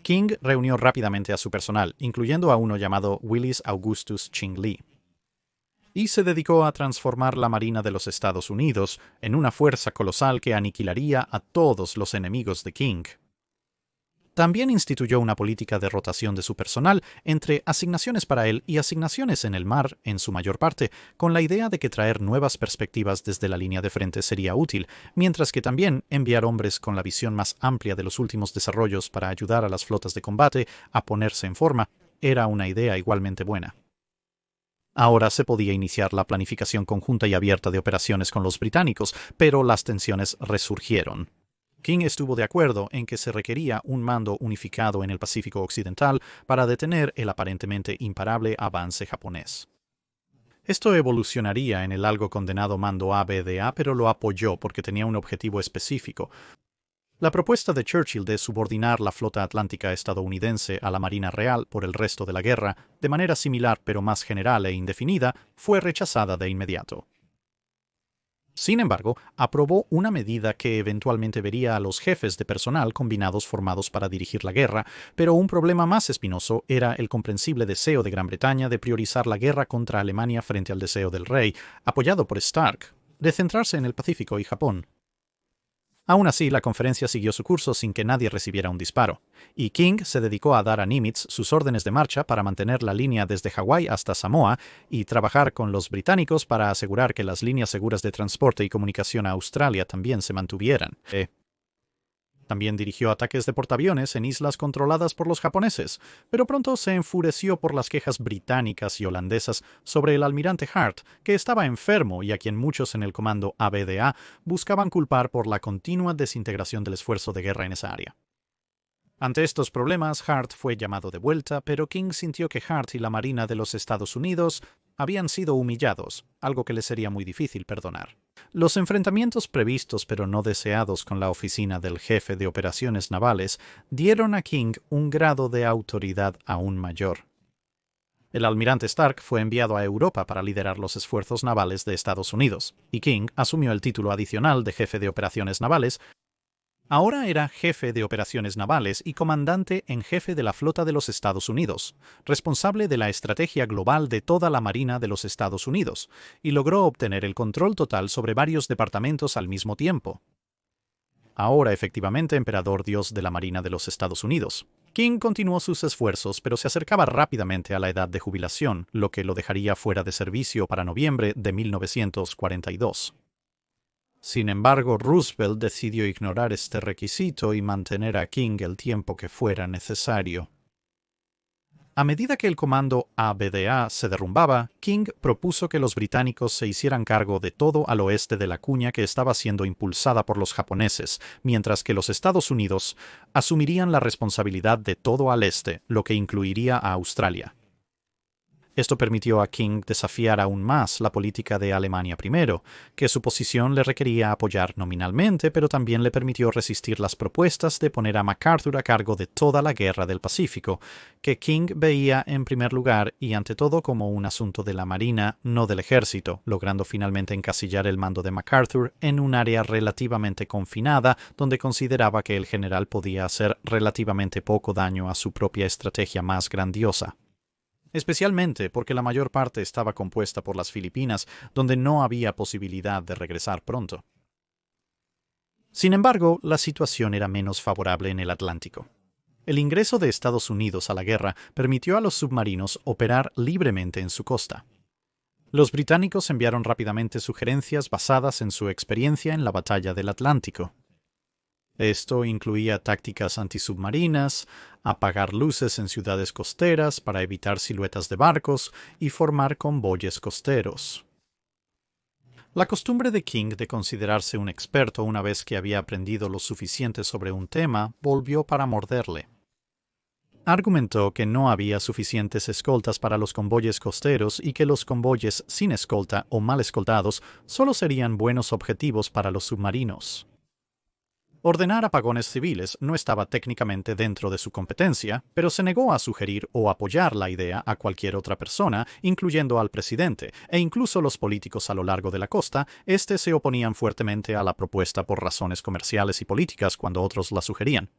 King reunió rápidamente a su personal, incluyendo a uno llamado Willis Augustus Ching Lee, y se dedicó a transformar la Marina de los Estados Unidos en una fuerza colosal que aniquilaría a todos los enemigos de King. También instituyó una política de rotación de su personal entre asignaciones para él y asignaciones en el mar, en su mayor parte, con la idea de que traer nuevas perspectivas desde la línea de frente sería útil, mientras que también enviar hombres con la visión más amplia de los últimos desarrollos para ayudar a las flotas de combate a ponerse en forma era una idea igualmente buena. Ahora se podía iniciar la planificación conjunta y abierta de operaciones con los británicos, pero las tensiones resurgieron. King estuvo de acuerdo en que se requería un mando unificado en el Pacífico Occidental para detener el aparentemente imparable avance japonés. Esto evolucionaría en el algo condenado mando ABDA, pero lo apoyó porque tenía un objetivo específico. La propuesta de Churchill de subordinar la flota atlántica estadounidense a la Marina Real por el resto de la guerra, de manera similar pero más general e indefinida, fue rechazada de inmediato. Sin embargo, aprobó una medida que eventualmente vería a los jefes de personal combinados formados para dirigir la guerra, pero un problema más espinoso era el comprensible deseo de Gran Bretaña de priorizar la guerra contra Alemania frente al deseo del rey, apoyado por Stark, de centrarse en el Pacífico y Japón. Aún así, la conferencia siguió su curso sin que nadie recibiera un disparo, y King se dedicó a dar a Nimitz sus órdenes de marcha para mantener la línea desde Hawái hasta Samoa y trabajar con los británicos para asegurar que las líneas seguras de transporte y comunicación a Australia también se mantuvieran. También dirigió ataques de portaaviones en islas controladas por los japoneses, pero pronto se enfureció por las quejas británicas y holandesas sobre el almirante Hart, que estaba enfermo y a quien muchos en el comando ABDA buscaban culpar por la continua desintegración del esfuerzo de guerra en esa área. Ante estos problemas, Hart fue llamado de vuelta, pero King sintió que Hart y la Marina de los Estados Unidos habían sido humillados, algo que le sería muy difícil perdonar. Los enfrentamientos previstos pero no deseados con la oficina del jefe de operaciones navales dieron a King un grado de autoridad aún mayor. El almirante Stark fue enviado a Europa para liderar los esfuerzos navales de Estados Unidos, y King asumió el título adicional de jefe de operaciones navales. Ahora era jefe de operaciones navales y comandante en jefe de la flota de los Estados Unidos, responsable de la estrategia global de toda la Marina de los Estados Unidos, y logró obtener el control total sobre varios departamentos al mismo tiempo. Ahora efectivamente emperador Dios de la Marina de los Estados Unidos. King continuó sus esfuerzos, pero se acercaba rápidamente a la edad de jubilación, lo que lo dejaría fuera de servicio para noviembre de 1942. Sin embargo, Roosevelt decidió ignorar este requisito y mantener a King el tiempo que fuera necesario. A medida que el comando ABDA se derrumbaba, King propuso que los británicos se hicieran cargo de todo al oeste de la cuña que estaba siendo impulsada por los japoneses, mientras que los Estados Unidos asumirían la responsabilidad de todo al este, lo que incluiría a Australia. Esto permitió a King desafiar aún más la política de Alemania primero, que su posición le requería apoyar nominalmente, pero también le permitió resistir las propuestas de poner a MacArthur a cargo de toda la guerra del Pacífico, que King veía en primer lugar y ante todo como un asunto de la Marina, no del Ejército, logrando finalmente encasillar el mando de MacArthur en un área relativamente confinada, donde consideraba que el general podía hacer relativamente poco daño a su propia estrategia más grandiosa. Especialmente porque la mayor parte estaba compuesta por las Filipinas, donde no había posibilidad de regresar pronto. Sin embargo, la situación era menos favorable en el Atlántico. El ingreso de Estados Unidos a la guerra permitió a los submarinos operar libremente en su costa. Los británicos enviaron rápidamente sugerencias basadas en su experiencia en la batalla del Atlántico. Esto incluía tácticas antisubmarinas, apagar luces en ciudades costeras para evitar siluetas de barcos y formar convoyes costeros. La costumbre de King de considerarse un experto una vez que había aprendido lo suficiente sobre un tema volvió para morderle. Argumentó que no había suficientes escoltas para los convoyes costeros y que los convoyes sin escolta o mal escoltados solo serían buenos objetivos para los submarinos. Ordenar apagones civiles no estaba técnicamente dentro de su competencia, pero se negó a sugerir o apoyar la idea a cualquier otra persona, incluyendo al presidente, e incluso los políticos a lo largo de la costa, se oponían fuertemente a la propuesta por razones comerciales y políticas cuando otros la sugerían.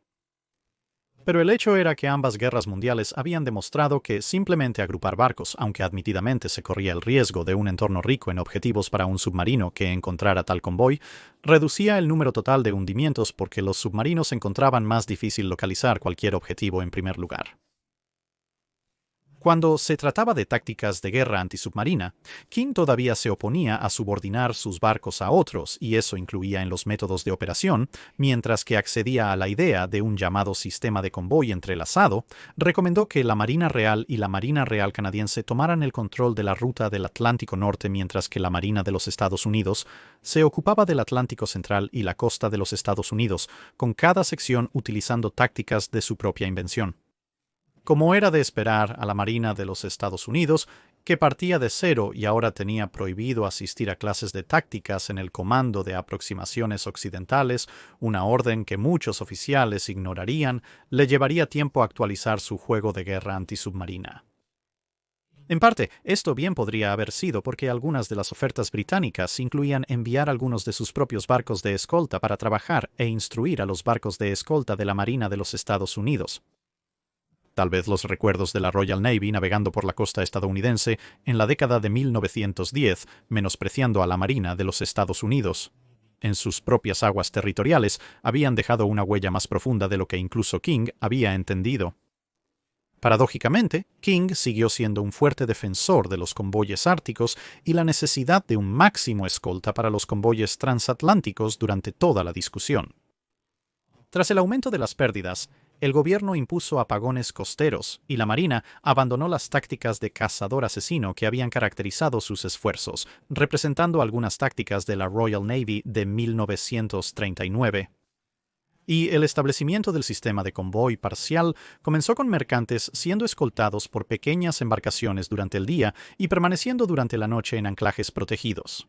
Pero el hecho era que ambas guerras mundiales habían demostrado que simplemente agrupar barcos, aunque admitidamente se corría el riesgo de un entorno rico en objetivos para un submarino que encontrara tal convoy, reducía el número total de hundimientos porque los submarinos encontraban más difícil localizar cualquier objetivo en primer lugar. Cuando se trataba de tácticas de guerra antisubmarina, King todavía se oponía a subordinar sus barcos a otros, y eso incluía en los métodos de operación, mientras que accedía a la idea de un llamado sistema de convoy entrelazado, recomendó que la Marina Real y la Marina Real canadiense tomaran el control de la ruta del Atlántico Norte mientras que la Marina de los Estados Unidos se ocupaba del Atlántico Central y la costa de los Estados Unidos, con cada sección utilizando tácticas de su propia invención. Como era de esperar a la Marina de los Estados Unidos, que partía de cero y ahora tenía prohibido asistir a clases de tácticas en el Comando de Aproximaciones Occidentales, una orden que muchos oficiales ignorarían, le llevaría tiempo actualizar su juego de guerra antisubmarina. En parte, esto bien podría haber sido porque algunas de las ofertas británicas incluían enviar algunos de sus propios barcos de escolta para trabajar e instruir a los barcos de escolta de la Marina de los Estados Unidos. Tal vez los recuerdos de la Royal Navy navegando por la costa estadounidense en la década de 1910, menospreciando a la Marina de los Estados Unidos en sus propias aguas territoriales, habían dejado una huella más profunda de lo que incluso King había entendido. Paradójicamente, King siguió siendo un fuerte defensor de los convoyes árticos y la necesidad de un máximo escolta para los convoyes transatlánticos durante toda la discusión. Tras el aumento de las pérdidas, el gobierno impuso apagones costeros y la Marina abandonó las tácticas de cazador asesino que habían caracterizado sus esfuerzos, representando algunas tácticas de la Royal Navy de 1939. Y el establecimiento del sistema de convoy parcial comenzó con mercantes siendo escoltados por pequeñas embarcaciones durante el día y permaneciendo durante la noche en anclajes protegidos.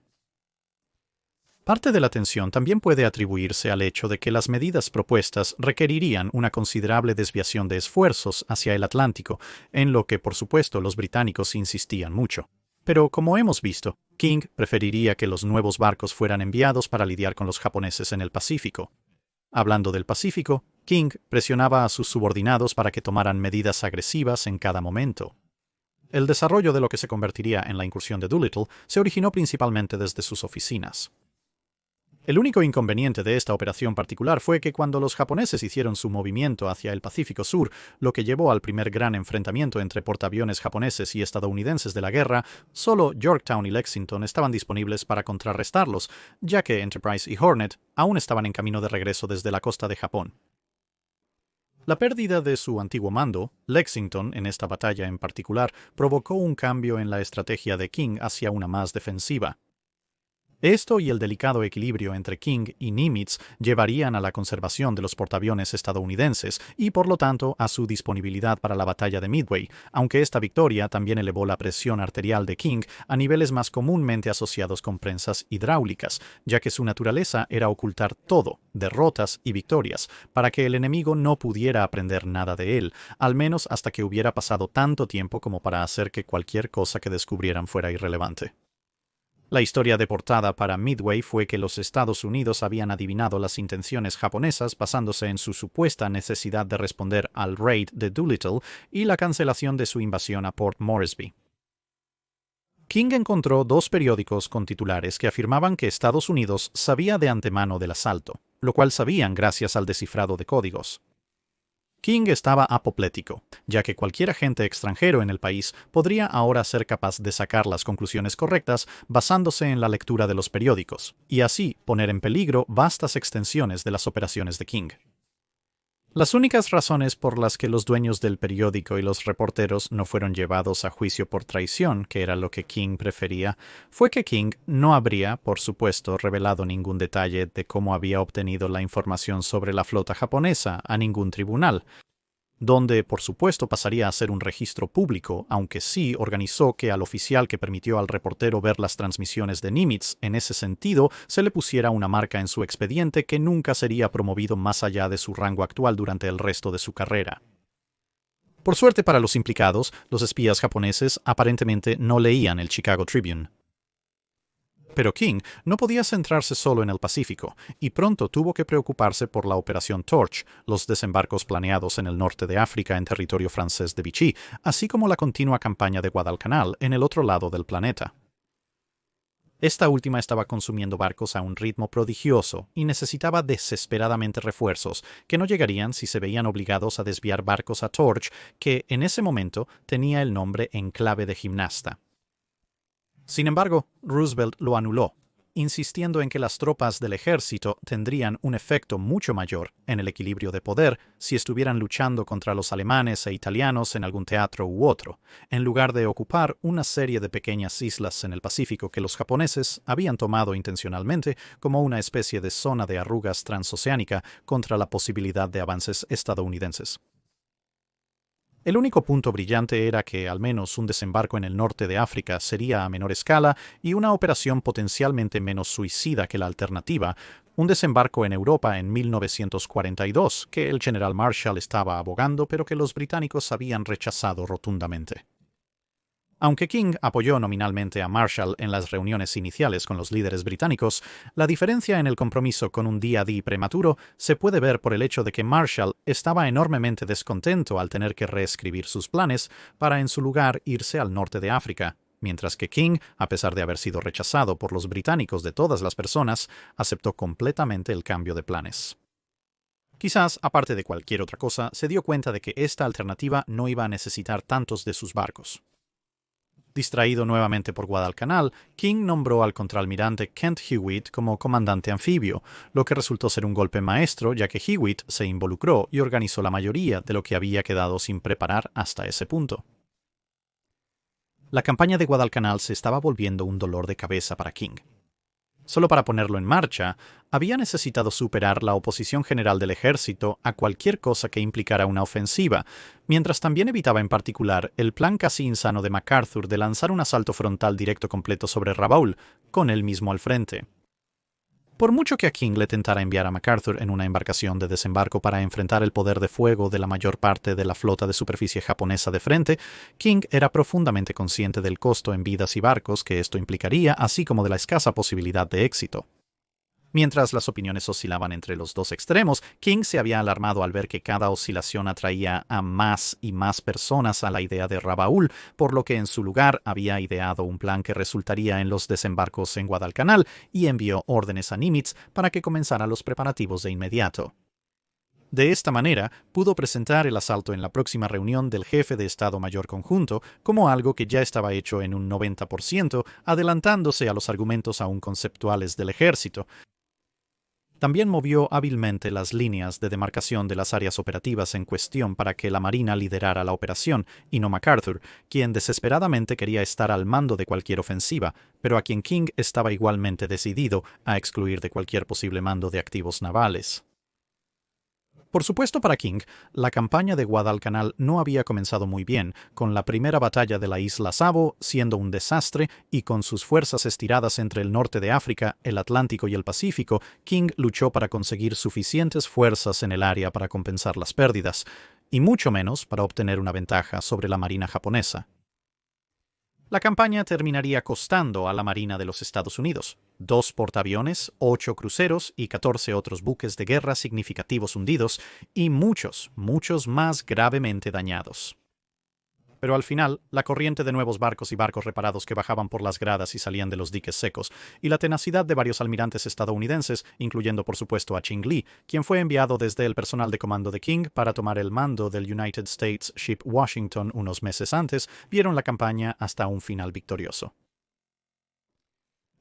Parte de la tensión también puede atribuirse al hecho de que las medidas propuestas requerirían una considerable desviación de esfuerzos hacia el Atlántico, en lo que por supuesto los británicos insistían mucho. Pero como hemos visto, King preferiría que los nuevos barcos fueran enviados para lidiar con los japoneses en el Pacífico. Hablando del Pacífico, King presionaba a sus subordinados para que tomaran medidas agresivas en cada momento. El desarrollo de lo que se convertiría en la incursión de Doolittle se originó principalmente desde sus oficinas. El único inconveniente de esta operación particular fue que cuando los japoneses hicieron su movimiento hacia el Pacífico Sur, lo que llevó al primer gran enfrentamiento entre portaaviones japoneses y estadounidenses de la guerra, solo Yorktown y Lexington estaban disponibles para contrarrestarlos, ya que Enterprise y Hornet aún estaban en camino de regreso desde la costa de Japón. La pérdida de su antiguo mando, Lexington, en esta batalla en particular, provocó un cambio en la estrategia de King hacia una más defensiva. Esto y el delicado equilibrio entre King y Nimitz llevarían a la conservación de los portaaviones estadounidenses y, por lo tanto, a su disponibilidad para la batalla de Midway, aunque esta victoria también elevó la presión arterial de King a niveles más comúnmente asociados con prensas hidráulicas, ya que su naturaleza era ocultar todo, derrotas y victorias, para que el enemigo no pudiera aprender nada de él, al menos hasta que hubiera pasado tanto tiempo como para hacer que cualquier cosa que descubrieran fuera irrelevante. La historia de portada para Midway fue que los Estados Unidos habían adivinado las intenciones japonesas basándose en su supuesta necesidad de responder al raid de Doolittle y la cancelación de su invasión a Port Moresby. King encontró dos periódicos con titulares que afirmaban que Estados Unidos sabía de antemano del asalto, lo cual sabían gracias al descifrado de códigos. King estaba apoplético, ya que cualquier agente extranjero en el país podría ahora ser capaz de sacar las conclusiones correctas basándose en la lectura de los periódicos, y así poner en peligro vastas extensiones de las operaciones de King. Las únicas razones por las que los dueños del periódico y los reporteros no fueron llevados a juicio por traición, que era lo que King prefería, fue que King no habría, por supuesto, revelado ningún detalle de cómo había obtenido la información sobre la flota japonesa a ningún tribunal, donde, por supuesto, pasaría a ser un registro público, aunque sí organizó que al oficial que permitió al reportero ver las transmisiones de Nimitz en ese sentido se le pusiera una marca en su expediente que nunca sería promovido más allá de su rango actual durante el resto de su carrera. Por suerte para los implicados, los espías japoneses aparentemente no leían el Chicago Tribune. Pero King no podía centrarse solo en el Pacífico, y pronto tuvo que preocuparse por la Operación Torch, los desembarcos planeados en el norte de África en territorio francés de Vichy, así como la continua campaña de Guadalcanal en el otro lado del planeta. Esta última estaba consumiendo barcos a un ritmo prodigioso y necesitaba desesperadamente refuerzos, que no llegarían si se veían obligados a desviar barcos a Torch, que en ese momento tenía el nombre en clave de gimnasta. Sin embargo, Roosevelt lo anuló, insistiendo en que las tropas del ejército tendrían un efecto mucho mayor en el equilibrio de poder si estuvieran luchando contra los alemanes e italianos en algún teatro u otro, en lugar de ocupar una serie de pequeñas islas en el Pacífico que los japoneses habían tomado intencionalmente como una especie de zona de arrugas transoceánica contra la posibilidad de avances estadounidenses. El único punto brillante era que al menos un desembarco en el norte de África sería a menor escala y una operación potencialmente menos suicida que la alternativa, un desembarco en Europa en 1942, que el general Marshall estaba abogando pero que los británicos habían rechazado rotundamente. Aunque King apoyó nominalmente a Marshall en las reuniones iniciales con los líderes británicos, la diferencia en el compromiso con un día-a-día prematuro se puede ver por el hecho de que Marshall estaba enormemente descontento al tener que reescribir sus planes para en su lugar irse al norte de África, mientras que King, a pesar de haber sido rechazado por los británicos de todas las personas, aceptó completamente el cambio de planes. Quizás, aparte de cualquier otra cosa, se dio cuenta de que esta alternativa no iba a necesitar tantos de sus barcos. Distraído nuevamente por Guadalcanal, King nombró al contraalmirante Kent Hewitt como comandante anfibio, lo que resultó ser un golpe maestro ya que Hewitt se involucró y organizó la mayoría de lo que había quedado sin preparar hasta ese punto. La campaña de Guadalcanal se estaba volviendo un dolor de cabeza para King. Solo para ponerlo en marcha, había necesitado superar la oposición general del ejército a cualquier cosa que implicara una ofensiva, mientras también evitaba en particular el plan casi insano de MacArthur de lanzar un asalto frontal directo completo sobre Rabaul, con él mismo al frente. Por mucho que a King le tentara enviar a MacArthur en una embarcación de desembarco para enfrentar el poder de fuego de la mayor parte de la flota de superficie japonesa de frente, King era profundamente consciente del costo en vidas y barcos que esto implicaría, así como de la escasa posibilidad de éxito. Mientras las opiniones oscilaban entre los dos extremos, King se había alarmado al ver que cada oscilación atraía a más y más personas a la idea de Rabaul, por lo que en su lugar había ideado un plan que resultaría en los desembarcos en Guadalcanal y envió órdenes a Nimitz para que comenzara los preparativos de inmediato. De esta manera, pudo presentar el asalto en la próxima reunión del jefe de Estado Mayor Conjunto como algo que ya estaba hecho en un 90%, adelantándose a los argumentos aún conceptuales del ejército. También movió hábilmente las líneas de demarcación de las áreas operativas en cuestión para que la Marina liderara la operación, y no MacArthur, quien desesperadamente quería estar al mando de cualquier ofensiva, pero a quien King estaba igualmente decidido a excluir de cualquier posible mando de activos navales. Por supuesto, para King, la campaña de Guadalcanal no había comenzado muy bien, con la primera batalla de la isla Savo siendo un desastre y con sus fuerzas estiradas entre el norte de África, el Atlántico y el Pacífico. King luchó para conseguir suficientes fuerzas en el área para compensar las pérdidas, y mucho menos para obtener una ventaja sobre la marina japonesa. La campaña terminaría costando a la Marina de los Estados Unidos 2 portaaviones, 8 cruceros y 14 otros buques de guerra significativos hundidos y muchos, muchos más gravemente dañados. Pero al final, la corriente de nuevos barcos y barcos reparados que bajaban por las gradas y salían de los diques secos, y la tenacidad de varios almirantes estadounidenses, incluyendo por supuesto a Ching Lee, quien fue enviado desde el personal de comando de King para tomar el mando del United States Ship Washington unos meses antes, vieron la campaña hasta un final victorioso.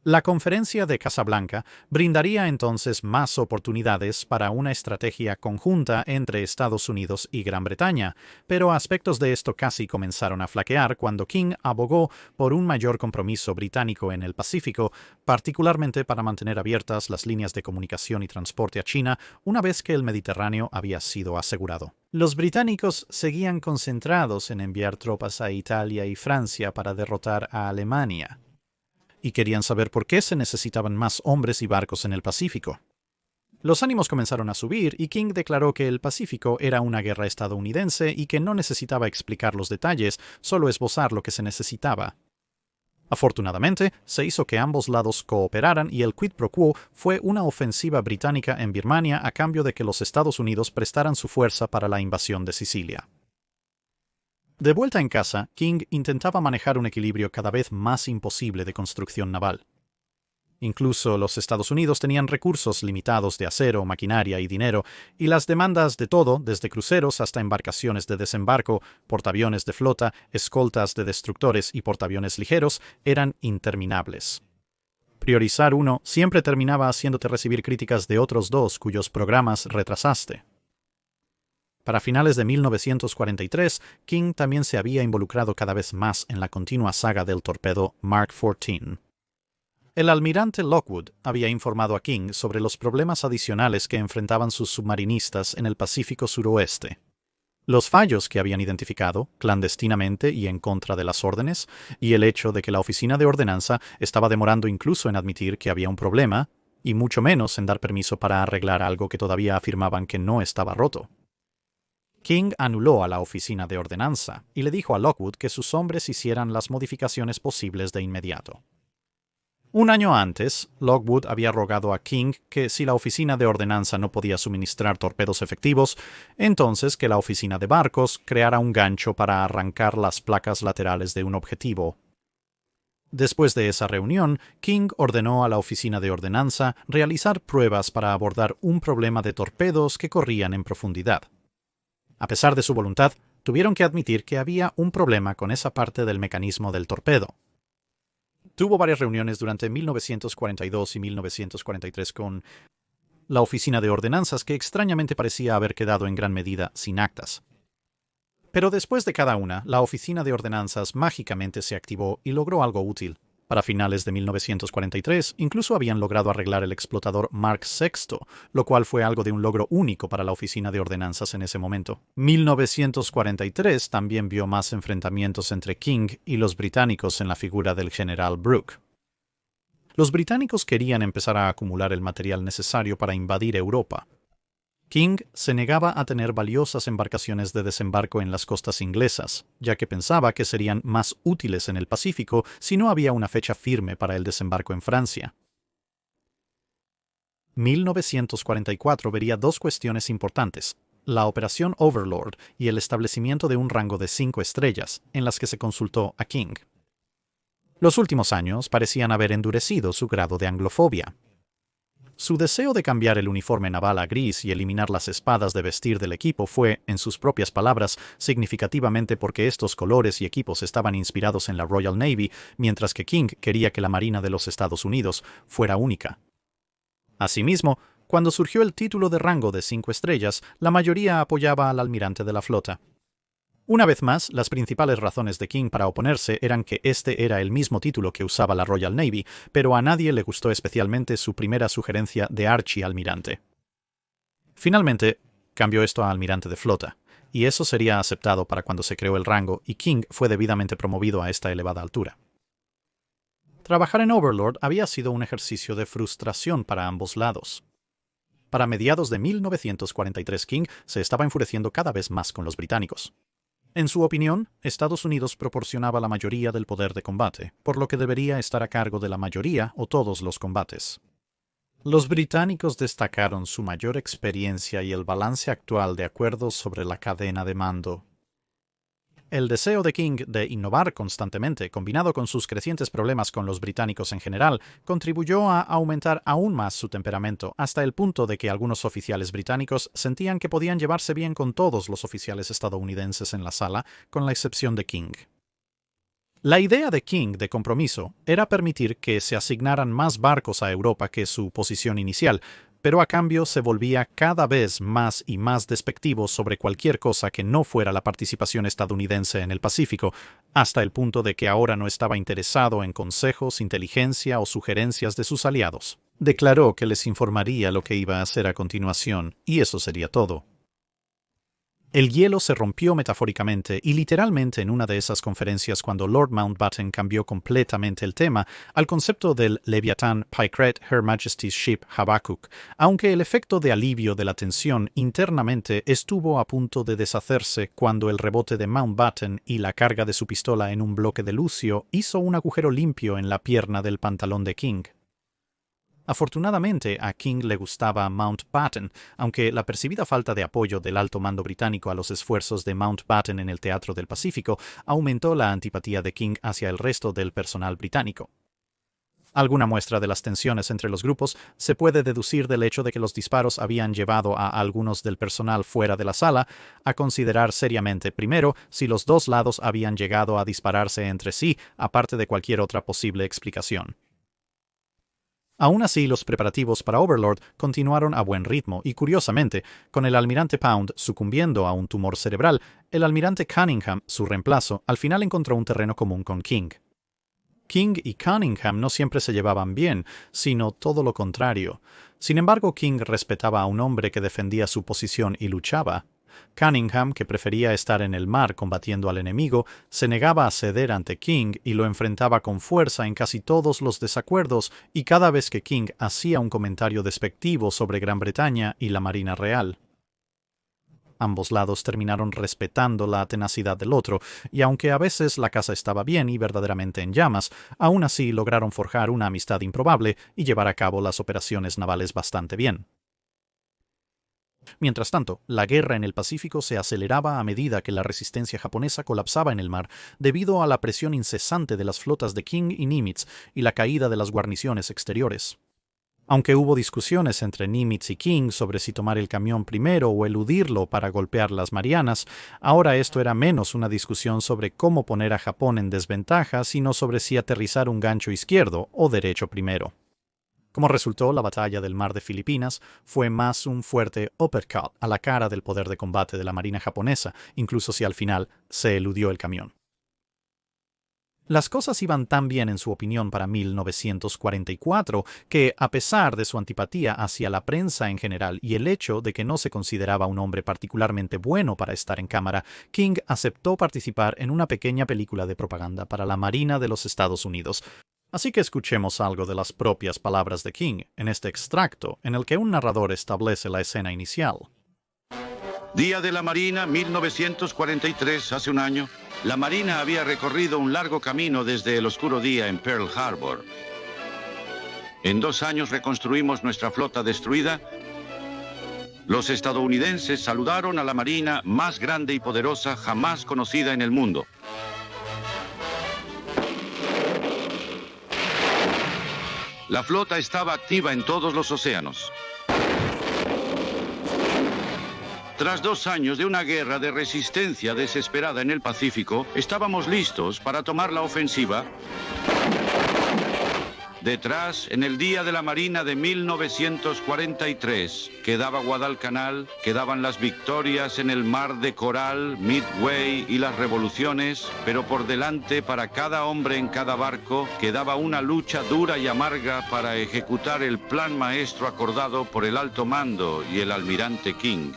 La Conferencia de Casablanca brindaría entonces más oportunidades para una estrategia conjunta entre Estados Unidos y Gran Bretaña, pero aspectos de esto casi comenzaron a flaquear cuando King abogó por un mayor compromiso británico en el Pacífico, particularmente para mantener abiertas las líneas de comunicación y transporte a China una vez que el Mediterráneo había sido asegurado. Los británicos seguían concentrados en enviar tropas a Italia y Francia para derrotar a Alemania, y querían saber por qué se necesitaban más hombres y barcos en el Pacífico. Los ánimos comenzaron a subir y King declaró que el Pacífico era una guerra estadounidense y que no necesitaba explicar los detalles, solo esbozar lo que se necesitaba. Afortunadamente, se hizo que ambos lados cooperaran y el quid pro quo fue una ofensiva británica en Birmania a cambio de que los Estados Unidos prestaran su fuerza para la invasión de Sicilia. De vuelta en casa, King intentaba manejar un equilibrio cada vez más imposible de construcción naval. Incluso los Estados Unidos tenían recursos limitados de acero, maquinaria y dinero, y las demandas de todo, desde cruceros hasta embarcaciones de desembarco, portaaviones de flota, escoltas de destructores y portaaviones ligeros, eran interminables. Priorizar uno siempre terminaba haciéndote recibir críticas de otros dos cuyos programas retrasaste. Para finales de 1943, King también se había involucrado cada vez más en la continua saga del torpedo Mark XIV. El almirante Lockwood había informado a King sobre los problemas adicionales que enfrentaban sus submarinistas en el Pacífico suroeste. Los fallos que habían identificado, clandestinamente y en contra de las órdenes, y el hecho de que la oficina de ordenanza estaba demorando incluso en admitir que había un problema, y mucho menos en dar permiso para arreglar algo que todavía afirmaban que no estaba roto. King anuló a la oficina de ordenanza y le dijo a Lockwood que sus hombres hicieran las modificaciones posibles de inmediato. Un año antes, Lockwood había rogado a King que si la oficina de ordenanza no podía suministrar torpedos efectivos, entonces que la oficina de barcos creara un gancho para arrancar las placas laterales de un objetivo. Después de esa reunión, King ordenó a la oficina de ordenanza realizar pruebas para abordar un problema de torpedos que corrían en profundidad. A pesar de su voluntad, tuvieron que admitir que había un problema con esa parte del mecanismo del torpedo. Tuvo varias reuniones durante 1942 y 1943 con la oficina de ordenanzas que extrañamente parecía haber quedado en gran medida sin actas. Pero después de cada una, la oficina de ordenanzas mágicamente se activó y logró algo útil. Para finales de 1943, incluso habían logrado arreglar el explotador Mark VI, lo cual fue algo de un logro único para la oficina de ordenanzas en ese momento. 1943 también vio más enfrentamientos entre King y los británicos en la figura del general Brooke. Los británicos querían empezar a acumular el material necesario para invadir Europa. King se negaba a tener valiosas embarcaciones de desembarco en las costas inglesas, ya que pensaba que serían más útiles en el Pacífico si no había una fecha firme para el desembarco en Francia. 1944 vería dos cuestiones importantes: la Operación Overlord y el establecimiento de un rango de 5 estrellas, en las que se consultó a King. Los últimos años parecían haber endurecido su grado de anglofobia. Su deseo de cambiar el uniforme naval a gris y eliminar las espadas de vestir del equipo fue, en sus propias palabras, significativamente porque estos colores y equipos estaban inspirados en la Royal Navy, mientras que King quería que la Marina de los Estados Unidos fuera única. Asimismo, cuando surgió el título de rango de 5 estrellas, la mayoría apoyaba al almirante de la flota. Una vez más, las principales razones de King para oponerse eran que este era el mismo título que usaba la Royal Navy, pero a nadie le gustó especialmente su primera sugerencia de archialmirante. Finalmente, cambió esto a almirante de flota, y eso sería aceptado para cuando se creó el rango y King fue debidamente promovido a esta elevada altura. Trabajar en Overlord había sido un ejercicio de frustración para ambos lados. Para mediados de 1943, King se estaba enfureciendo cada vez más con los británicos. En su opinión, Estados Unidos proporcionaba la mayoría del poder de combate, por lo que debería estar a cargo de la mayoría o todos los combates. Los británicos destacaron su mayor experiencia y el balance actual de acuerdos sobre la cadena de mando. El deseo de King de innovar constantemente, combinado con sus crecientes problemas con los británicos en general, contribuyó a aumentar aún más su temperamento, hasta el punto de que algunos oficiales británicos sentían que podían llevarse bien con todos los oficiales estadounidenses en la sala, con la excepción de King. La idea de King de compromiso era permitir que se asignaran más barcos a Europa que su posición inicial, pero a cambio se volvía cada vez más y más despectivo sobre cualquier cosa que no fuera la participación estadounidense en el Pacífico, hasta el punto de que ahora no estaba interesado en consejos, inteligencia o sugerencias de sus aliados. Declaró que les informaría lo que iba a hacer a continuación, y eso sería todo. El hielo se rompió metafóricamente y literalmente en una de esas conferencias cuando Lord Mountbatten cambió completamente el tema al concepto del Leviatán Picret Her Majesty's Ship Habakkuk, aunque el efecto de alivio de la tensión internamente estuvo a punto de deshacerse cuando el rebote de Mountbatten y la carga de su pistola en un bloque de lucio hizo un agujero limpio en la pierna del pantalón de King. Afortunadamente, a King le gustaba Mountbatten, aunque la percibida falta de apoyo del alto mando británico a los esfuerzos de Mountbatten en el teatro del Pacífico aumentó la antipatía de King hacia el resto del personal británico. Alguna muestra de las tensiones entre los grupos se puede deducir del hecho de que los disparos habían llevado a algunos del personal fuera de la sala a considerar seriamente primero si los dos lados habían llegado a dispararse entre sí, aparte de cualquier otra posible explicación. Aún así, los preparativos para Overlord continuaron a buen ritmo y, curiosamente, con el almirante Pound sucumbiendo a un tumor cerebral, el almirante Cunningham, su reemplazo, al final encontró un terreno común con King. King y Cunningham no siempre se llevaban bien, sino todo lo contrario. Sin embargo, King respetaba a un hombre que defendía su posición y luchaba. Cunningham, que prefería estar en el mar combatiendo al enemigo, se negaba a ceder ante King y lo enfrentaba con fuerza en casi todos los desacuerdos y cada vez que King hacía un comentario despectivo sobre Gran Bretaña y la Marina Real. Ambos lados terminaron respetando la tenacidad del otro, y aunque a veces la casa estaba bien y verdaderamente en llamas, aún así lograron forjar una amistad improbable y llevar a cabo las operaciones navales bastante bien. Mientras tanto, la guerra en el Pacífico se aceleraba a medida que la resistencia japonesa colapsaba en el mar debido a la presión incesante de las flotas de King y Nimitz y la caída de las guarniciones exteriores. Aunque hubo discusiones entre Nimitz y King sobre si tomar el camión primero o eludirlo para golpear las Marianas, ahora esto era menos una discusión sobre cómo poner a Japón en desventaja, sino sobre si aterrizar un gancho izquierdo o derecho primero. Como resultó, la batalla del Mar de Filipinas fue más un fuerte uppercut a la cara del poder de combate de la Marina japonesa, incluso si al final se eludió el camión. Las cosas iban tan bien en su opinión para 1944 que, a pesar de su antipatía hacia la prensa en general y el hecho de que no se consideraba un hombre particularmente bueno para estar en cámara, King aceptó participar en una pequeña película de propaganda para la Marina de los Estados Unidos. Así que escuchemos algo de las propias palabras de King en este extracto en el que un narrador establece la escena inicial. Día de la Marina, 1943, hace un año, la Marina había recorrido un largo camino desde el oscuro día en Pearl Harbor. En 2 años reconstruimos nuestra flota destruida. Los estadounidenses saludaron a la marina más grande y poderosa jamás conocida en el mundo. La flota estaba activa en todos los océanos. Tras 2 años de una guerra de resistencia desesperada en el Pacífico, estábamos listos para tomar la ofensiva. Detrás, en el Día de la Marina de 1943, quedaba Guadalcanal, quedaban las victorias en el Mar de Coral, Midway y las revoluciones, pero por delante, para cada hombre en cada barco, quedaba una lucha dura y amarga para ejecutar el plan maestro acordado por el alto mando y el almirante King.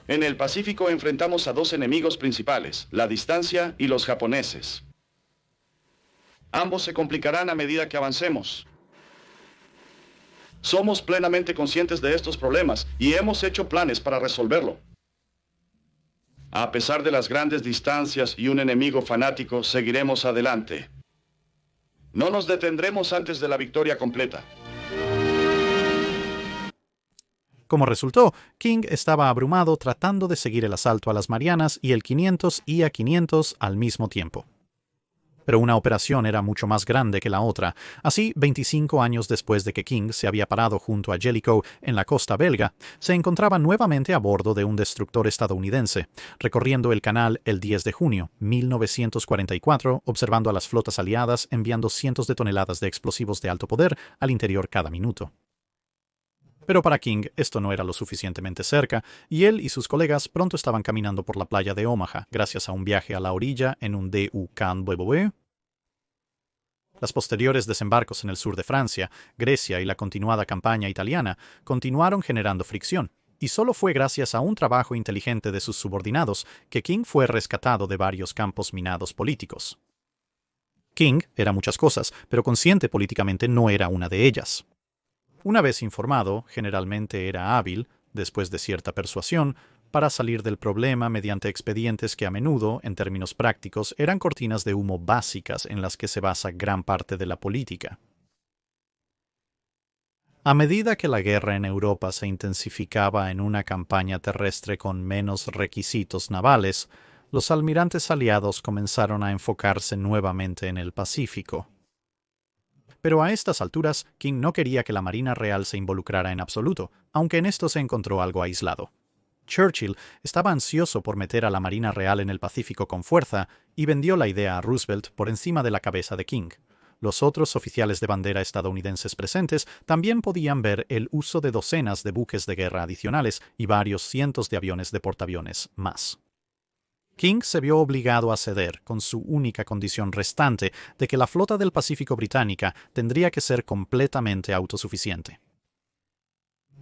En el Pacífico enfrentamos a 2 enemigos principales, la distancia y los japoneses. Ambos se complicarán a medida que avancemos. Somos plenamente conscientes de estos problemas y hemos hecho planes para resolverlo. A pesar de las grandes distancias y un enemigo fanático, seguiremos adelante. No nos detendremos antes de la victoria completa. Como resultó, King estaba abrumado tratando de seguir el asalto a las Marianas y el 500 IA-500 al mismo tiempo. Pero una operación era mucho más grande que la otra. Así, 25 años después de que King se había parado junto a Jellicoe en la costa belga, se encontraba nuevamente a bordo de un destructor estadounidense, recorriendo el canal el 10 de junio, 1944, observando a las flotas aliadas enviando cientos de toneladas de explosivos de alto poder al interior cada minuto. Pero para King esto no era lo suficientemente cerca, y él y sus colegas pronto estaban caminando por la playa de Omaha, gracias a un viaje a la orilla en un DU-Can-Boebeoe. Las posteriores desembarcos en el sur de Francia, Grecia y la continuada campaña italiana continuaron generando fricción, y solo fue gracias a un trabajo inteligente de sus subordinados que King fue rescatado de varios campos minados políticos. King era muchas cosas, pero consciente políticamente no era una de ellas. Una vez informado, generalmente era hábil, después de cierta persuasión, para salir del problema mediante expedientes que a menudo, en términos prácticos, eran cortinas de humo básicas en las que se basa gran parte de la política. A medida que la guerra en Europa se intensificaba en una campaña terrestre con menos requisitos navales, los almirantes aliados comenzaron a enfocarse nuevamente en el Pacífico. Pero a estas alturas, King no quería que la Marina Real se involucrara en absoluto, aunque en esto se encontró algo aislado. Churchill estaba ansioso por meter a la Marina Real en el Pacífico con fuerza y vendió la idea a Roosevelt por encima de la cabeza de King. Los otros oficiales de bandera estadounidenses presentes también podían ver el uso de docenas de buques de guerra adicionales y varios cientos de aviones de portaaviones más. King se vio obligado a ceder con su única condición restante de que la flota del Pacífico británica tendría que ser completamente autosuficiente.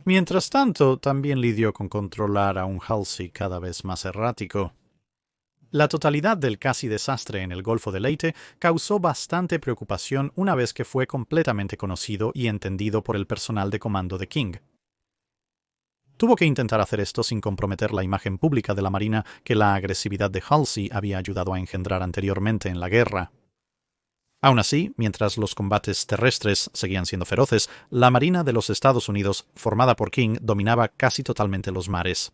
Mientras tanto, también lidió con controlar a un Halsey cada vez más errático. La totalidad del casi desastre en el Golfo de Leyte causó bastante preocupación una vez que fue completamente conocido y entendido por el personal de comando de King. Tuvo que intentar hacer esto sin comprometer la imagen pública de la Marina que la agresividad de Halsey había ayudado a engendrar anteriormente en la guerra. Aún así, mientras los combates terrestres seguían siendo feroces, la Marina de los Estados Unidos, formada por King, dominaba casi totalmente los mares.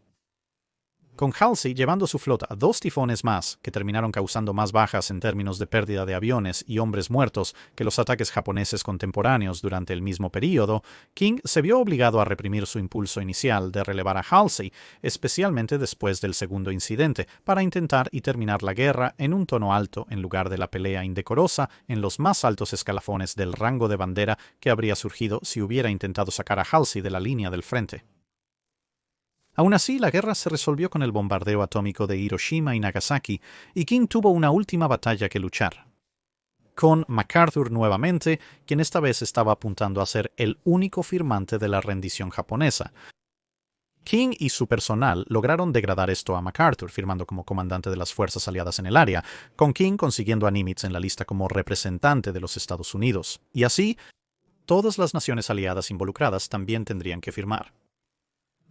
Con Halsey llevando su flota 2 tifones más, que terminaron causando más bajas en términos de pérdida de aviones y hombres muertos que los ataques japoneses contemporáneos durante el mismo período, King se vio obligado a reprimir su impulso inicial de relevar a Halsey, especialmente después del segundo incidente, para intentar y terminar la guerra en un tono alto en lugar de la pelea indecorosa en los más altos escalafones del rango de bandera que habría surgido si hubiera intentado sacar a Halsey de la línea del frente. Aún así, la guerra se resolvió con el bombardeo atómico de Hiroshima y Nagasaki, y King tuvo una última batalla que luchar. Con MacArthur nuevamente, quien esta vez estaba apuntando a ser el único firmante de la rendición japonesa. King y su personal lograron degradar esto a MacArthur, firmando como comandante de las fuerzas aliadas en el área, con King consiguiendo a Nimitz en la lista como representante de los Estados Unidos. Y así, todas las naciones aliadas involucradas también tendrían que firmar.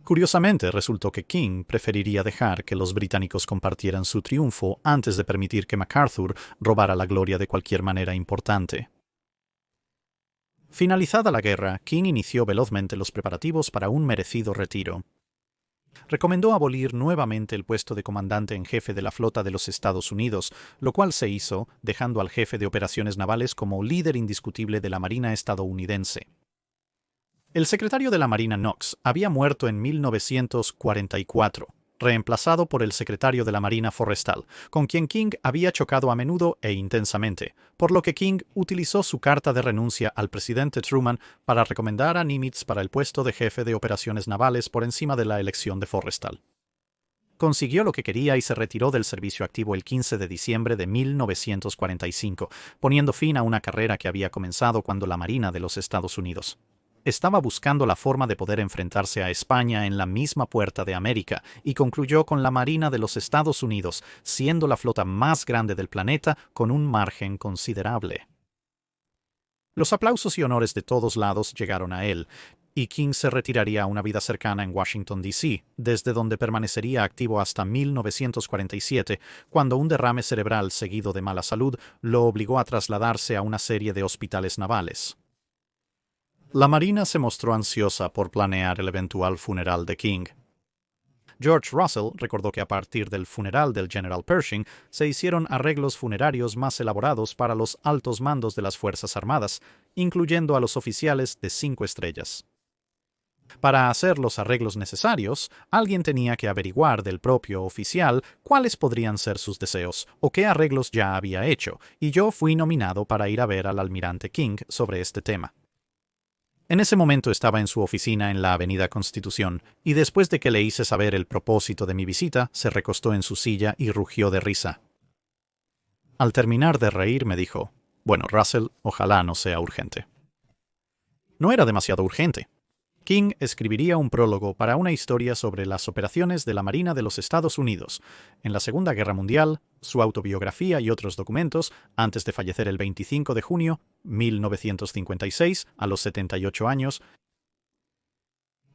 Curiosamente, resultó que King preferiría dejar que los británicos compartieran su triunfo antes de permitir que MacArthur robara la gloria de cualquier manera importante. Finalizada la guerra, King inició velozmente los preparativos para un merecido retiro. Recomendó abolir nuevamente el puesto de comandante en jefe de la flota de los Estados Unidos, lo cual se hizo, dejando al jefe de operaciones navales como líder indiscutible de la Marina estadounidense. El secretario de la Marina Knox había muerto en 1944, reemplazado por el secretario de la Marina Forrestal, con quien King había chocado a menudo e intensamente, por lo que King utilizó su carta de renuncia al presidente Truman para recomendar a Nimitz para el puesto de jefe de operaciones navales por encima de la elección de Forrestal. Consiguió lo que quería y se retiró del servicio activo el 15 de diciembre de 1945, poniendo fin a una carrera que había comenzado cuando la Marina de los Estados Unidos estaba buscando la forma de poder enfrentarse a España en la misma puerta de América, y concluyó con la Marina de los Estados Unidos siendo la flota más grande del planeta con un margen considerable. Los aplausos y honores de todos lados llegaron a él, y King se retiraría a una vida cercana en Washington, D.C., desde donde permanecería activo hasta 1947, cuando un derrame cerebral seguido de mala salud lo obligó a trasladarse a una serie de hospitales navales. La Marina se mostró ansiosa por planear el eventual funeral de King. George Russell recordó que a partir del funeral del General Pershing se hicieron arreglos funerarios más elaborados para los altos mandos de las Fuerzas Armadas, incluyendo a los oficiales de 5 estrellas. Para hacer los arreglos necesarios, alguien tenía que averiguar del propio oficial cuáles podrían ser sus deseos o qué arreglos ya había hecho, y yo fui nominado para ir a ver al almirante King sobre este tema. En ese momento estaba en su oficina en la Avenida Constitución, y después de que le hice saber el propósito de mi visita, se recostó en su silla y rugió de risa. Al terminar de reír me dijo, «Bueno, Russell, ojalá no sea urgente». No era demasiado urgente. King escribiría un prólogo para una historia sobre las operaciones de la Marina de los Estados Unidos en la Segunda Guerra Mundial, su autobiografía y otros documentos, antes de fallecer el 25 de junio de 1956, a los 78 años.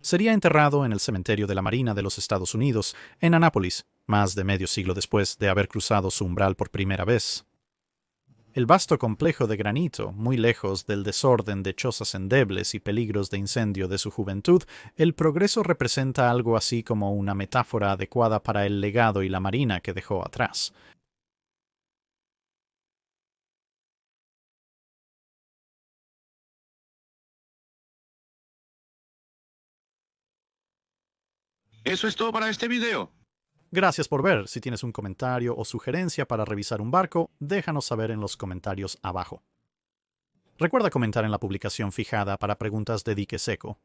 Sería enterrado en el cementerio de la Marina de los Estados Unidos, en Annapolis, más de medio siglo después de haber cruzado su umbral por primera vez. El vasto complejo de granito, muy lejos del desorden de chozas endebles y peligros de incendio de su juventud, el progreso representa algo así como una metáfora adecuada para el legado y la marina que dejó atrás. Eso es todo para este video. Gracias por ver. Si tienes un comentario o sugerencia para revisar un barco, déjanos saber en los comentarios abajo. Recuerda comentar en la publicación fijada para preguntas de dique seco.